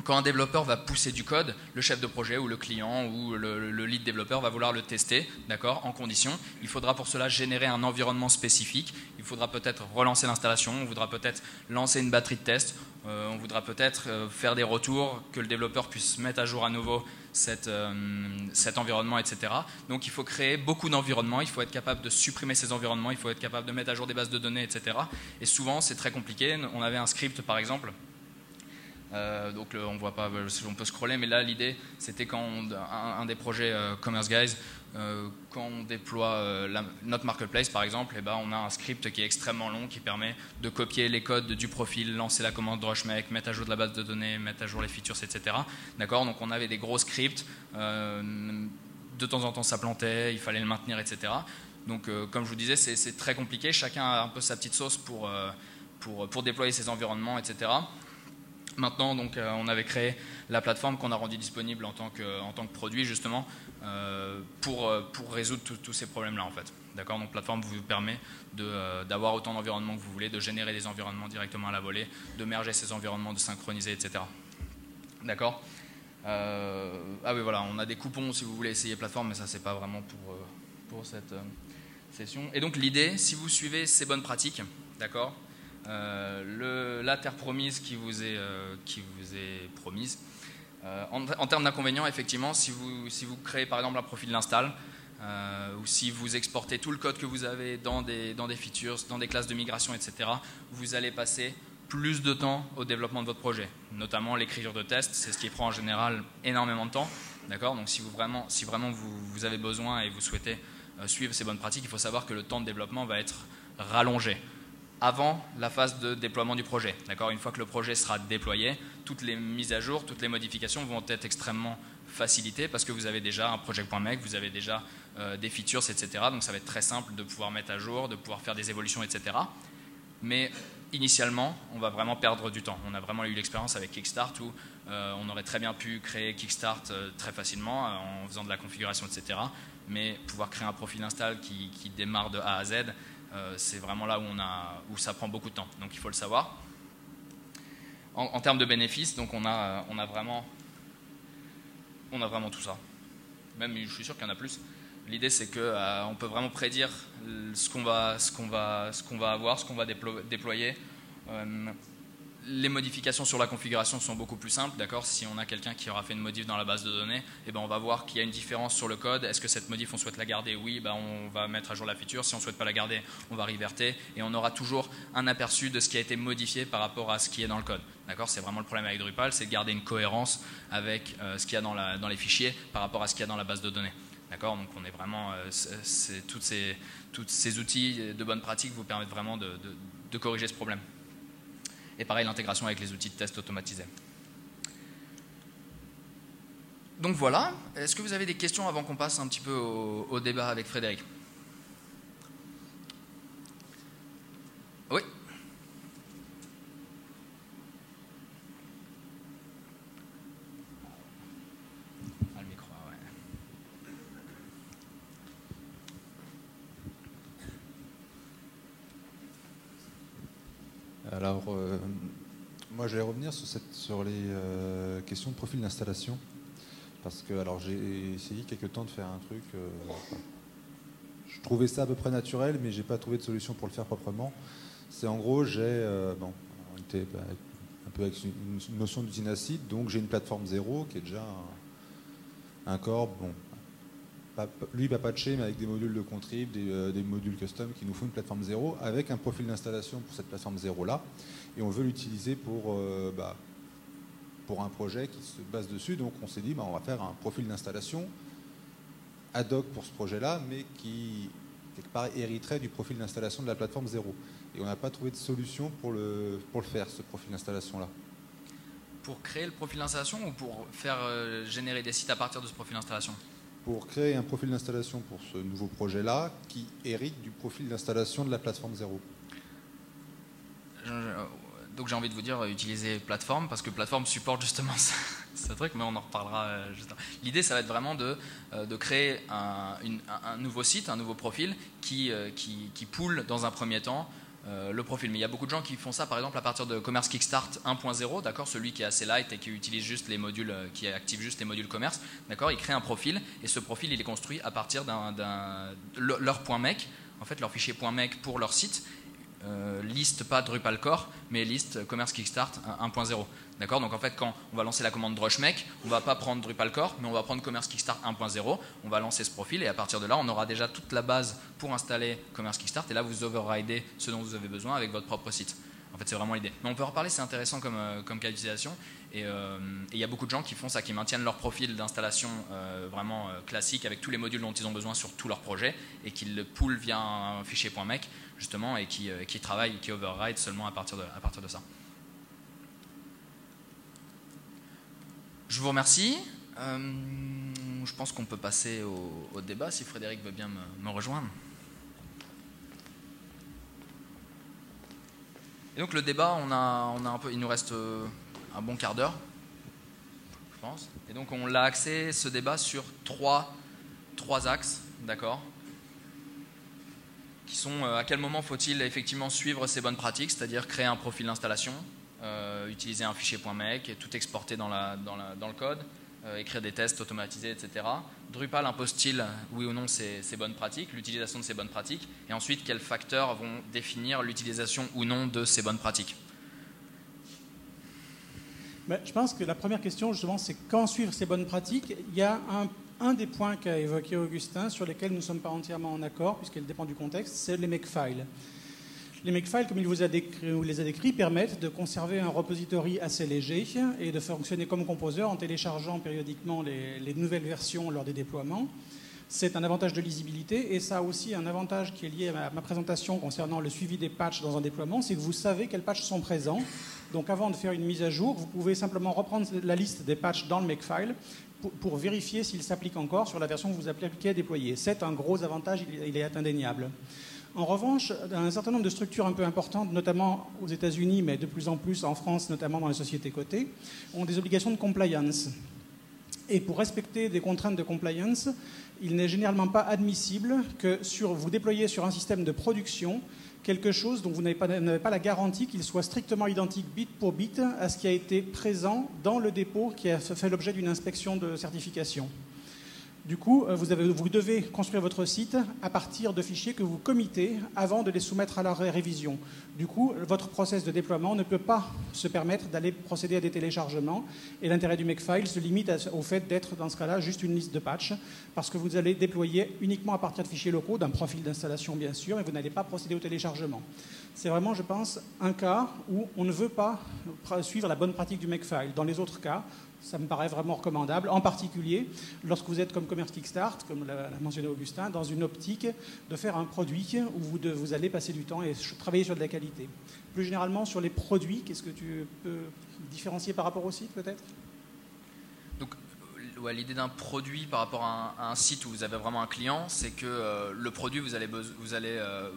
quand un développeur va pousser du code, le chef de projet ou le client ou le lead développeur va vouloir le tester, d'accord, en condition. Il faudra pour cela générer un environnement spécifique. Il faudra peut-être relancer l'installation, on voudra peut-être lancer une batterie de tests, on voudra peut-être faire des retours, que le développeur puisse mettre à jour à nouveau cet environnement, etc. Donc il faut créer beaucoup d'environnements, il faut être capable de supprimer ces environnements, il faut être capable de mettre à jour des bases de données, etc. Et souvent c'est très compliqué. On avait un script par exemple. Donc on voit pas, on peut scroller, mais là l'idée c'était quand un des projets CommerceGuys, quand on déploie notre marketplace par exemple, et ben on a un script qui est extrêmement long qui permet de copier les codes du profil, lancer la commande Drushmake, mettre à jour de la base de données, mettre à jour les features, etc. D'accord, donc on avait des gros scripts, de temps en temps ça plantait, il fallait le maintenir, etc. Donc comme je vous disais, c'est très compliqué, chacun a un peu sa petite sauce pour déployer ses environnements, etc. Maintenant, donc, on avait créé la plateforme qu'on a rendue disponible en tant que produit, justement, pour résoudre tous ces problèmes-là, en fait. D'accord, donc, la plateforme vous permet d'avoir autant d'environnements que vous voulez, de générer des environnements directement à la volée, de merger ces environnements, de synchroniser, etc. D'accord. Ah oui, voilà, on a des coupons si vous voulez essayer plateforme, mais ça, c'est pas vraiment pour cette session. Et donc, l'idée, si vous suivez ces bonnes pratiques, d'accord, la terre promise qui vous est promise. En termes d'inconvénients, effectivement, si vous créez par exemple un profil d'install, ou si vous exportez tout le code que vous avez dans des features, dans des classes de migration, etc., vous allez passer plus de temps au développement de votre projet, notamment l'écriture de tests, c'est ce qui prend en général énormément de temps. D'accord, donc si vraiment vous avez besoin et vous souhaitez suivre ces bonnes pratiques, il faut savoir que le temps de développement va être rallongé avant la phase de déploiement du projet. D'accord, une fois que le projet sera déployé, toutes les mises à jour, toutes les modifications vont être extrêmement facilitées parce que vous avez déjà un project.make, vous avez déjà des features, etc. Donc ça va être très simple de pouvoir mettre à jour, de pouvoir faire des évolutions, etc. Mais initialement, on va vraiment perdre du temps. On a vraiment eu l'expérience avec Kickstart où on aurait très bien pu créer Kickstart très facilement en faisant de la configuration, etc. Mais pouvoir créer un profil install qui démarre de A à Z, c'est vraiment là où ça prend beaucoup de temps. Donc il faut le savoir. En termes de bénéfices, donc on a vraiment tout ça. Même je suis sûr qu'il y en a plus. L'idée c'est que on peut vraiment prédire ce qu'on va avoir, ce qu'on va déployer. Les modifications sur la configuration sont beaucoup plus simples, d'accord. Si on a quelqu'un qui aura fait une modif dans la base de données, eh ben on va voir qu'il y a une différence sur le code. Est-ce que cette modif on souhaite la garder? Oui, ben on va mettre à jour la feature. Si on ne souhaite pas la garder, on va reverter et on aura toujours un aperçu de ce qui a été modifié par rapport à ce qui est dans le code. D'accord, c'est vraiment le problème avec Drupal, c'est de garder une cohérence avec ce qu'il y a dans les fichiers par rapport à ce qu'il y a dans la base de données. D'accord, donc on est vraiment tous ces outils de bonne pratique vous permettent vraiment de corriger ce problème. Et pareil, l'intégration avec les outils de test automatisés. Donc voilà, est-ce que vous avez des questions avant qu'on passe un petit peu au débat avec Frédéric? Oui. Alors, moi, je vais revenir sur les questions de profil d'installation. Parce que alors j'ai essayé quelques temps de faire un truc. Je trouvais ça à peu près naturel, mais j'ai pas trouvé de solution pour le faire proprement. C'est en gros, bon, on était un peu avec une notion d'usine à site, donc j'ai une plateforme 0 qui est déjà un corps, bon, lui pas patché, mais avec des modules de contrib, des modules custom qui nous font une plateforme 0 avec un profil d'installation pour cette plateforme 0 là, et on veut l'utiliser pour un projet qui se base dessus. Donc on s'est dit, on va faire un profil d'installation ad hoc pour ce projet-là, mais qui, quelque part, hériterait du profil d'installation de la plateforme 0. Et on n'a pas trouvé de solution pour le faire, ce profil d'installation-là. Pour créer le profil d'installation ou pour faire générer des sites à partir de ce profil d'installation? Pour créer un profil d'installation pour ce nouveau projet-là, qui hérite du profil d'installation de la plateforme 0. Donc j'ai envie de vous dire, utilisez plateforme, parce que plateforme supporte justement ce truc, mais on en reparlera juste après. L'idée, ça va être vraiment de créer un nouveau site, un nouveau profil qui pool dans un premier temps le profil. Mais il y a beaucoup de gens qui font ça, par exemple, à partir de Commerce Kickstart 1.0, d'accord, celui qui est assez light et qui utilise juste les modules, qui active juste les modules commerce, d'accord, ils créent un profil, et ce profil, il est construit à partir leur .mec, en fait, leur fichier .mec pour leur site. Liste pas Drupal core, mais liste Commerce Kickstart 1.0. D'accord. Donc en fait, quand on va lancer la commande drushmake, on va pas prendre Drupal core, mais on va prendre Commerce Kickstart 1.0. On va lancer ce profil, et à partir de là, on aura déjà toute la base pour installer Commerce Kickstart, et là, vous overridez ce dont vous avez besoin avec votre propre site. En fait, c'est vraiment l'idée. Mais on peut en reparler, c'est intéressant comme cas d'utilisation. Et il y a beaucoup de gens qui font ça, qui maintiennent leur profil d'installation vraiment classique avec tous les modules dont ils ont besoin sur tout leur projet, et qui le poolent via un fichier .mec justement, et qui travaillent, qui override seulement à partir de ça. Je vous remercie. Je pense qu'on peut passer au débat, si Frédéric veut bien me rejoindre. Et donc le débat, il nous reste un bon quart d'heure, je pense. Et donc on l'a axé, ce débat, sur trois axes, d'accord, qui sont à quel moment faut-il effectivement suivre ces bonnes pratiques, c'est-à-dire créer un profil d'installation, utiliser un fichier .mec et tout exporter dans le code, écrire des tests automatisés, etc. Drupal impose-t-il, oui ou non, ces bonnes pratiques, l'utilisation de ces bonnes pratiques, et ensuite quels facteurs vont définir l'utilisation ou non de ces bonnes pratiques? Je pense que la première question, justement, c'est quand suivre ces bonnes pratiques. Il y a un des points qu'a évoqué Augustin, sur lesquels nous ne sommes pas entièrement en accord, puisqu'il dépend du contexte, c'est les makefiles. Les makefiles, comme il vous les a décrits, permettent de conserver un repository assez léger et de fonctionner comme composer en téléchargeant périodiquement les nouvelles versions lors des déploiements. C'est un avantage de lisibilité, et ça a aussi un avantage qui est lié à ma présentation concernant le suivi des patchs dans un déploiement, c'est que vous savez quels patchs sont présents. Donc avant de faire une mise à jour, vous pouvez simplement reprendre la liste des patchs dans le makefile pour vérifier s'ils s'appliquent encore sur la version que vous appliquez à déployer. C'est un gros avantage, il est indéniable. En revanche, un certain nombre de structures un peu importantes, notamment aux États-Unis, mais de plus en plus en France, notamment dans les sociétés cotées, ont des obligations de compliance. Et pour respecter des contraintes de compliance, il n'est généralement pas admissible que vous déployiez sur un système de production quelque chose dont vous n'avez pas la garantie qu'il soit strictement identique bit pour bit à ce qui a été présent dans le dépôt qui a fait l'objet d'une inspection de certification. Du coup, vous devez construire votre site à partir de fichiers que vous committez avant de les soumettre à la révision. Du coup, votre process de déploiement ne peut pas se permettre d'aller procéder à des téléchargements, et l'intérêt du makefile se limite au fait d'être, dans ce cas-là, juste une liste de patchs, parce que vous allez déployer uniquement à partir de fichiers locaux, d'un profil d'installation bien sûr, et vous n'allez pas procéder au téléchargement. C'est vraiment, je pense, un cas où on ne veut pas suivre la bonne pratique du makefile. Dans les autres cas, ça me paraît vraiment recommandable, en particulier lorsque vous êtes comme Commerce Kickstart, comme l'a mentionné Augustin, dans une optique de faire un produit où vous allez passer du temps et travailler sur de la qualité. Plus généralement, sur les produits, qu'est-ce que tu peux différencier par rapport au site, peut-être ? Donc, l'idée d'un produit par rapport à un site où vous avez vraiment un client, c'est que le produit, vous allez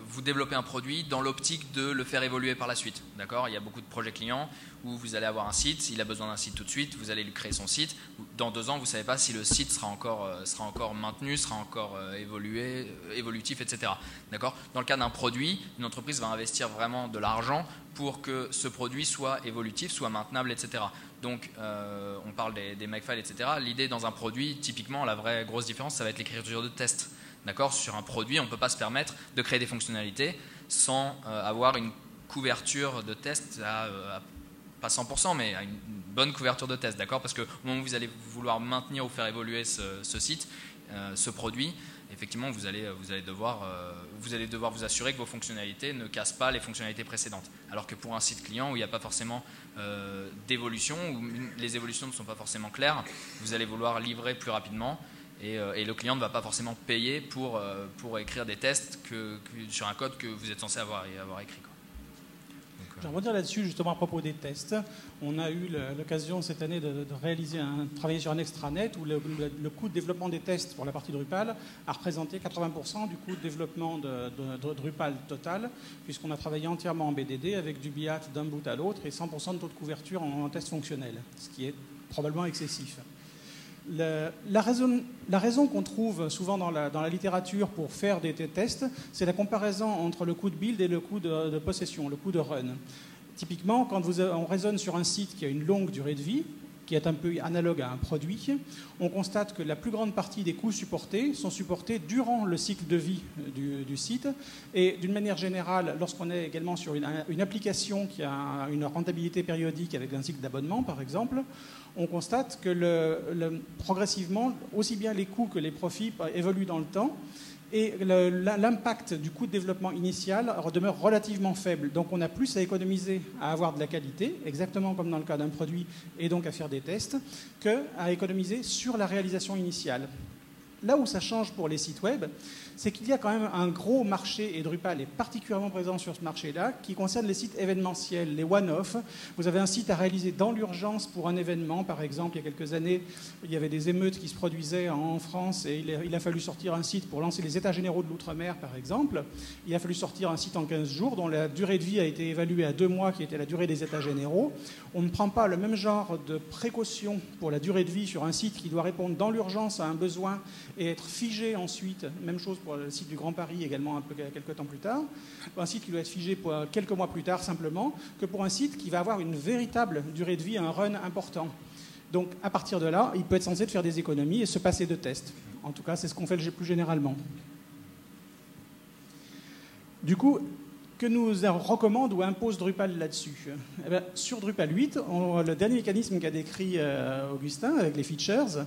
vous développer un produit dans l'optique de le faire évoluer par la suite. D'accord ? Il y a beaucoup de projets clients où vous allez avoir un site, il a besoin d'un site tout de suite, vous allez lui créer son site. Dans 2 ans, vous ne savez pas si le site sera encore maintenu, sera encore évolutif, etc. D'accord ? Dans le cas d'un produit, une entreprise va investir vraiment de l'argent pour que ce produit soit évolutif, soit maintenable, etc. Donc, on parle des Makefiles, etc. L'idée dans un produit, typiquement, la vraie grosse différence, ça va être l'écriture de test. D'accord ? Sur un produit, on ne peut pas se permettre de créer des fonctionnalités sans avoir une couverture de test pas 100%, mais à une bonne couverture de test, d'accord ? Parce qu'au moment où vous allez vouloir maintenir ou faire évoluer ce site, ce produit, effectivement, vous allez devoir vous assurer que vos fonctionnalités ne cassent pas les fonctionnalités précédentes. Alors que pour un site client où il n'y a pas forcément d'évolution, où les évolutions ne sont pas forcément claires, vous allez vouloir livrer plus rapidement et le client ne va pas forcément payer pour écrire des tests sur un code que vous êtes censé avoir écrit, quoi. Je vais revenir là-dessus justement à propos des tests. On a eu l'occasion cette année de travailler sur un extranet où le coût de développement des tests pour la partie Drupal a représenté 80% du coût de développement de Drupal total, puisqu'on a travaillé entièrement en BDD avec du BIAT d'un bout à l'autre et 100% de taux de couverture en test fonctionnel, ce qui est probablement excessif. La raison qu'on trouve souvent dans la littérature pour faire des tests, c'est la comparaison entre le coût de build et le coût de possession, le coût de run. Typiquement, quand on raisonne sur un site qui a une longue durée de vie, qui est un peu analogue à un produit, on constate que la plus grande partie des coûts supportés sont supportés durant le cycle de vie du site. Et d'une manière générale, lorsqu'on est également sur une application qui a une rentabilité périodique avec un cycle d'abonnement, par exemple, on constate que progressivement, aussi bien les coûts que les profits évoluent dans le temps. Et l'impact du coût de développement initial demeure relativement faible. Donc on a plus à économiser à avoir de la qualité, exactement comme dans le cas d'un produit, et donc à faire des tests, qu'à économiser sur la réalisation initiale. Là où ça change pour les sites web, c'est qu'il y a quand même un gros marché, et Drupal est particulièrement présent sur ce marché-là, qui concerne les sites événementiels, les one-off. Vous avez un site à réaliser dans l'urgence pour un événement. Par exemple, il y a quelques années, il y avait des émeutes qui se produisaient en France et il a fallu sortir un site pour lancer les états généraux de l'outre-mer, par exemple. Il a fallu sortir un site en 15 jours dont la durée de vie a été évaluée à 2 mois, qui était la durée des états généraux. On ne prend pas le même genre de précaution pour la durée de vie sur un site qui doit répondre dans l'urgence à un besoin et être figé ensuite. Même chose pour le site du Grand Paris, également quelques temps plus tard. Un site qui doit être figé pour quelques mois plus tard, simplement, que pour un site qui va avoir une véritable durée de vie, un run important. Donc, à partir de là, il peut être censé faire des économies et se passer de tests. En tout cas, c'est ce qu'on fait plus généralement. Du coup, que nous recommande ou impose Drupal là-dessus ? Eh bien, sur Drupal 8, le dernier mécanisme qu'a décrit Augustin avec les features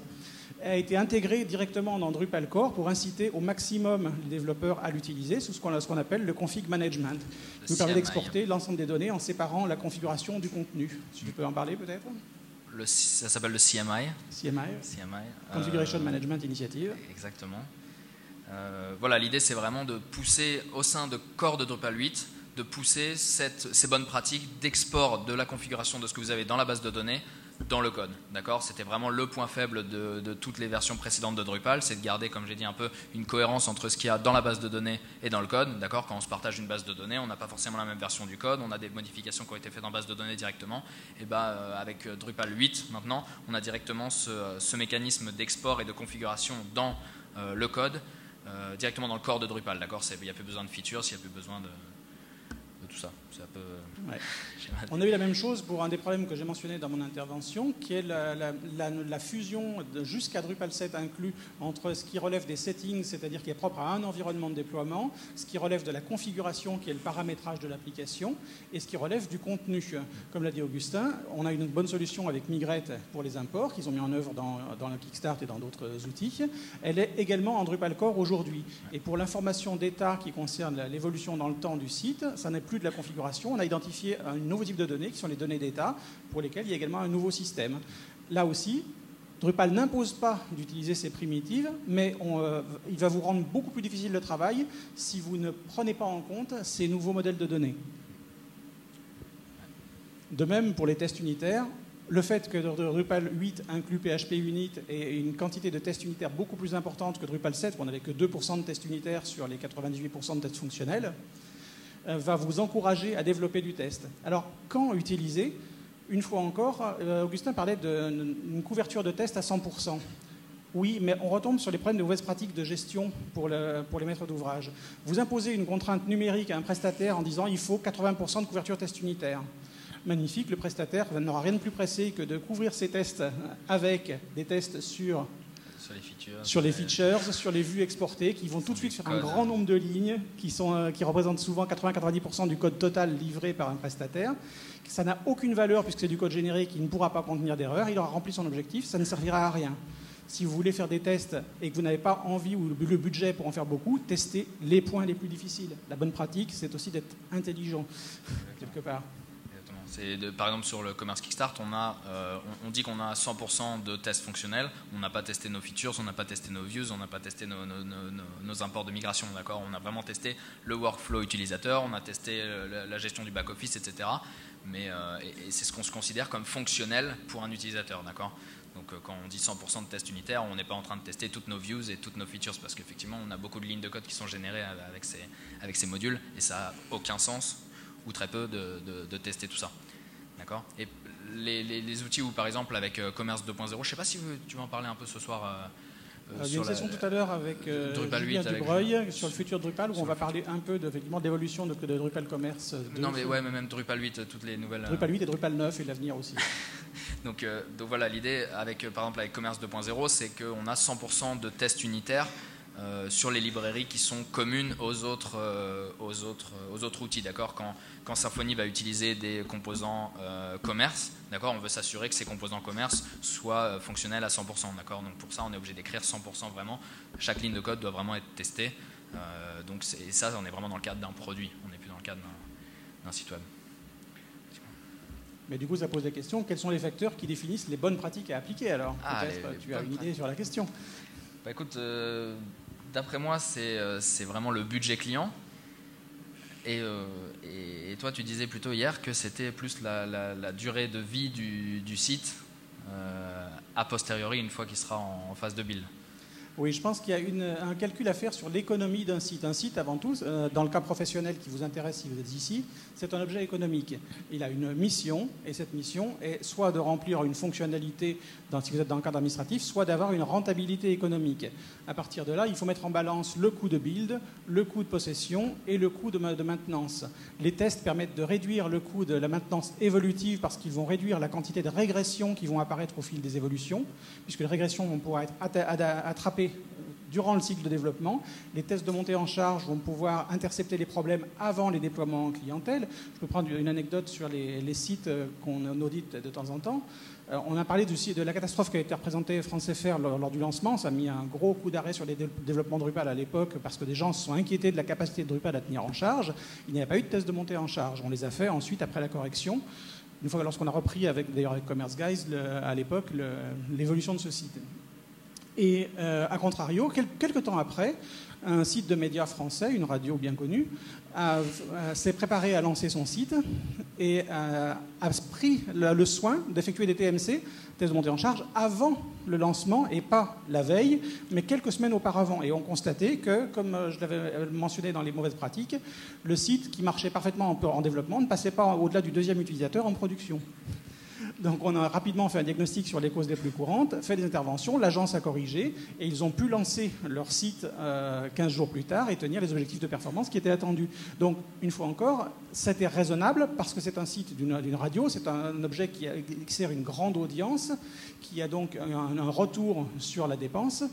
a été intégré directement dans Drupal Core pour inciter au maximum les développeurs à l'utiliser sous ce qu'on appelle le config management, qui nous permet d'exporter l'ensemble des données en séparant la configuration du contenu. Si tu peux en parler peut-être ? Ça s'appelle le CMI. Configuration Management Initiative. Exactement. Voilà, l'idée c'est vraiment de pousser au sein de Core de Drupal 8, de pousser ces bonnes pratiques d'export de la configuration de ce que vous avez dans la base de données dans le code, d'accord ? C'était vraiment le point faible de toutes les versions précédentes de Drupal, c'est de garder, comme j'ai dit, un peu une cohérence entre ce qu'il y a dans la base de données et dans le code, d'accord ? Quand on se partage une base de données, on n'a pas forcément la même version du code, on a des modifications qui ont été faites dans base de données directement, et avec Drupal 8, maintenant, on a directement ce mécanisme d'export et de configuration dans le code, directement dans le corps de Drupal, d'accord ? Il n'y a plus besoin de features, il n'y a plus besoin de tout ça. C'est un peu... Ouais. On a eu la même chose pour un des problèmes que j'ai mentionné dans mon intervention, qui est la fusion jusqu'à Drupal 7 inclus entre ce qui relève des settings, c'est-à-dire qui est propre à un environnement de déploiement, ce qui relève de la configuration, qui est le paramétrage de l'application, et ce qui relève du contenu. Comme l'a dit Augustin, on a une bonne solution avec Migrate pour les imports, qu'ils ont mis en œuvre dans le Kickstart et dans d'autres outils. Elle est également en Drupal Core aujourd'hui. Et pour l'information d'état qui concerne l'évolution dans le temps du site, ça n'est plus de la configuration. On a identifié un nouveau type de données qui sont les données d'état pour lesquelles il y a également un nouveau système. Là aussi, Drupal n'impose pas d'utiliser ces primitives, mais il va vous rendre beaucoup plus difficile le travail si vous ne prenez pas en compte ces nouveaux modèles de données. De même pour les tests unitaires, le fait que Drupal 8 inclut PHP Unit et une quantité de tests unitaires beaucoup plus importante que Drupal 7, où on n'avait que 2% de tests unitaires sur les 98% de tests fonctionnels, va vous encourager à développer du test. Alors, quand utiliser ? Une fois encore, Augustin parlait d'une couverture de test à 100%. Oui, mais on retombe sur les problèmes de mauvaises pratiques de gestion pour les maîtres d'ouvrage. Vous imposez une contrainte numérique à un prestataire en disant il faut 80% de couverture test unitaire. Magnifique, le prestataire n'aura rien de plus pressé que de couvrir ses tests avec des tests sur les features, sur les vues exportées, qui vont tout de suite sur un grand nombre de lignes, qui représentent souvent 80-90% du code total livré par un prestataire. Ça n'a aucune valeur puisque c'est du code généré qui ne pourra pas contenir d'erreur. Il aura rempli son objectif, ça ne servira à rien. Si vous voulez faire des tests et que vous n'avez pas envie ou le budget pour en faire beaucoup, testez les points les plus difficiles. La bonne pratique, c'est aussi d'être intelligent, quelque part. Par exemple, sur le commerce Kickstart, on dit qu'on a 100% de tests fonctionnels. On n'a pas testé nos features, on n'a pas testé nos views, on n'a pas testé nos imports de migration. D'accord ? On a vraiment testé le workflow utilisateur, on a testé la gestion du back-office, etc. Mais, et c'est ce qu'on se considère comme fonctionnel pour un utilisateur. D'accord ? Donc quand on dit 100% de tests unitaires, on n'est pas en train de tester toutes nos views et toutes nos features parce qu'effectivement, on a beaucoup de lignes de code qui sont générées avec ces modules et ça n'a aucun sens ou très peu de tester tout ça. D'accord ? Et les outils où, par exemple, avec Commerce 2.0, je ne sais pas si tu veux en parler un peu ce soir. Il y a une session tout à l'heure avec Julien Dubreuil sur le futur Drupal où on va parler un peu d'évolution de Drupal Commerce 2. Non, mais même Drupal 8, toutes les nouvelles. Drupal 8 et Drupal 9 et l'avenir aussi. donc voilà, l'idée, par exemple, avec Commerce 2.0, c'est qu'on a 100% de tests unitaires sur les librairies qui sont communes aux autres outils, d'accord ? Quand Symfony va utiliser des composants commerce, d'accord, on veut s'assurer que ces composants commerce soient fonctionnels à 100%, d'accord ? Donc pour ça, on est obligé d'écrire 100% vraiment. Chaque ligne de code doit vraiment être testée. Et ça, on est vraiment dans le cadre d'un produit. On n'est plus dans le cadre d'un site web. Mais du coup, ça pose la question, quels sont les facteurs qui définissent les bonnes pratiques à appliquer alors ? Peut-être tu as une idée sur la question. Bah écoute, d'après moi, c'est vraiment le budget client. Et toi, tu disais plutôt hier que c'était plus la durée de vie du site a posteriori, une fois qu'il sera en phase de build. Oui, je pense qu'il y a un calcul à faire sur l'économie d'un site. Un site, avant tout, dans le cas professionnel qui vous intéresse si vous êtes ici, c'est un objet économique. Il a une mission, et cette mission est soit de remplir une fonctionnalité si vous êtes dans le cadre administratif, soit d'avoir une rentabilité économique. À partir de là, il faut mettre en balance le coût de build, le coût de possession et le coût de maintenance. Les tests permettent de réduire le coût de la maintenance évolutive parce qu'ils vont réduire la quantité de régressions qui vont apparaître au fil des évolutions, puisque les régressions vont pouvoir être attrapées durant le cycle de développement. Les tests de montée en charge vont pouvoir intercepter les problèmes avant les déploiements en clientèle. Je peux prendre une anecdote sur les sites qu'on audite de temps en temps. On a parlé de la catastrophe qui a été représentée France FR lors du lancement. Ça a mis un gros coup d'arrêt sur les développements Drupal à l'époque parce que des gens se sont inquiétés de la capacité de Drupal à tenir en charge. Il n'y avait pas eu de test de montée en charge. On les a fait ensuite après la correction. Une fois lorsqu'on a repris d'ailleurs avec Commerce Guys à l'époque l'évolution de ce site. Et à contrario, quelques temps après, un site de médias français, une radio bien connue, s'est préparé à lancer son site et a pris le soin d'effectuer des TMC, tests de montée en charge, avant le lancement et pas la veille, mais quelques semaines auparavant. Et on constatait que, comme je l'avais mentionné dans les mauvaises pratiques, le site qui marchait parfaitement en développement ne passait pas au-delà du deuxième utilisateur en production. Donc on a rapidement fait un diagnostic sur les causes les plus courantes, fait des interventions, l'agence a corrigé et ils ont pu lancer leur site 15 jours plus tard et tenir les objectifs de performance qui étaient attendus. Donc une fois encore, c'était raisonnable parce que c'est un site d'une radio, c'est un objet qui sert une grande audience, qui a donc un retour sur la dépense.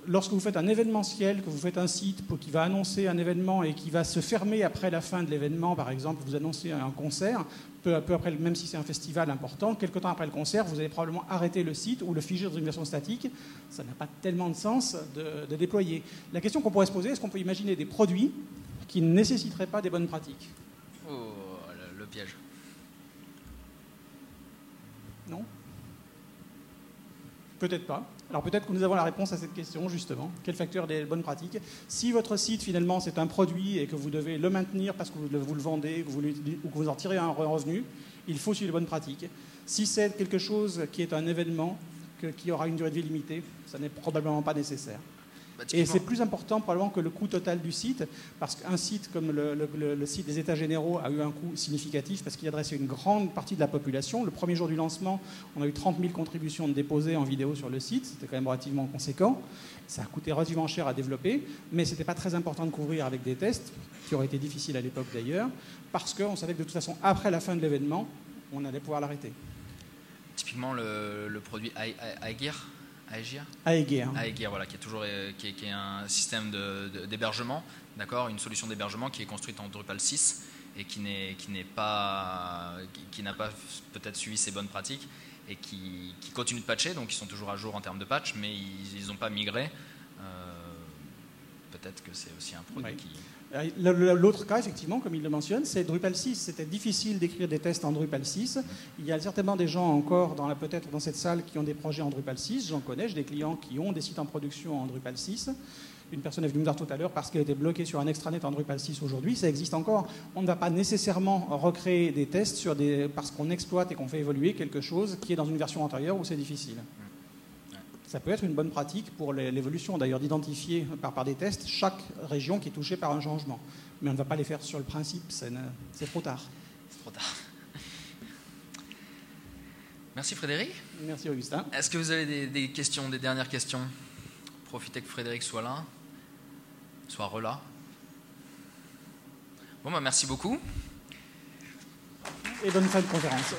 Lorsque vous faites un événementiel, que vous faites un site qui va annoncer un événement et qui va se fermer après la fin de l'événement, par exemple, vous annoncez un concert, peu après, même si c'est un festival important, quelques temps après le concert, vous allez probablement arrêter le site ou le figer dans une version statique. Ça n'a pas tellement de sens de déployer. La question qu'on pourrait se poser, est-ce qu'on peut imaginer des produits qui ne nécessiteraient pas des bonnes pratiques ? Oh, le piège. Non ? Peut-être pas. Alors peut-être que nous avons la réponse à cette question, justement. Quel facteur des bonnes pratiques ? Si votre site, finalement, c'est un produit et que vous devez le maintenir parce que vous le vendez ou que vous en tirez un revenu, il faut suivre les bonnes pratiques. Si c'est quelque chose qui est un événement, qui aura une durée de vie limitée, ça n'est probablement pas nécessaire. Et c'est plus important probablement que le coût total du site, parce qu'un site comme le site des États généraux a eu un coût significatif parce qu'il adressait une grande partie de la population. Le premier jour du lancement, on a eu 30 000 contributions déposées en vidéo sur le site, c'était quand même relativement conséquent. Ça a coûté relativement cher à développer, mais ce n'était pas très important de couvrir avec des tests, qui auraient été difficiles à l'époque d'ailleurs, parce qu'on savait que de toute façon, après la fin de l'événement, on allait pouvoir l'arrêter. Typiquement, le produit Aegir, voilà, qui est un système d'hébergement, d'accord, une solution d'hébergement qui est construite en Drupal 6 et qui n'a pas peut-être suivi ses bonnes pratiques et qui continue de patcher, donc ils sont toujours à jour en termes de patch, mais ils n'ont pas migré. Peut-être que c'est aussi un produit qui... L'autre cas, effectivement, comme il le mentionne, c'est Drupal 6. C'était difficile d'écrire des tests en Drupal 6. Il y a certainement des gens encore, peut-être dans cette salle, qui ont des projets en Drupal 6. J'en connais, j'ai des clients qui ont des sites en production en Drupal 6. Une personne est venue me dire tout à l'heure parce qu'elle était bloquée sur un extranet en Drupal 6 aujourd'hui. Ça existe encore. On ne va pas nécessairement recréer des tests parce qu'on exploite et qu'on fait évoluer quelque chose qui est dans une version antérieure où c'est difficile. Ça peut être une bonne pratique pour l'évolution, d'ailleurs, d'identifier par des tests chaque région qui est touchée par un changement. Mais on ne va pas les faire sur le principe, c'est trop tard. C'est trop tard. Merci Frédéric. Merci Augustin. Est-ce que vous avez des questions, des dernières questions? Profitez que Frédéric soit là, soit relà. Bon, merci beaucoup. Et bonne fin de conférence.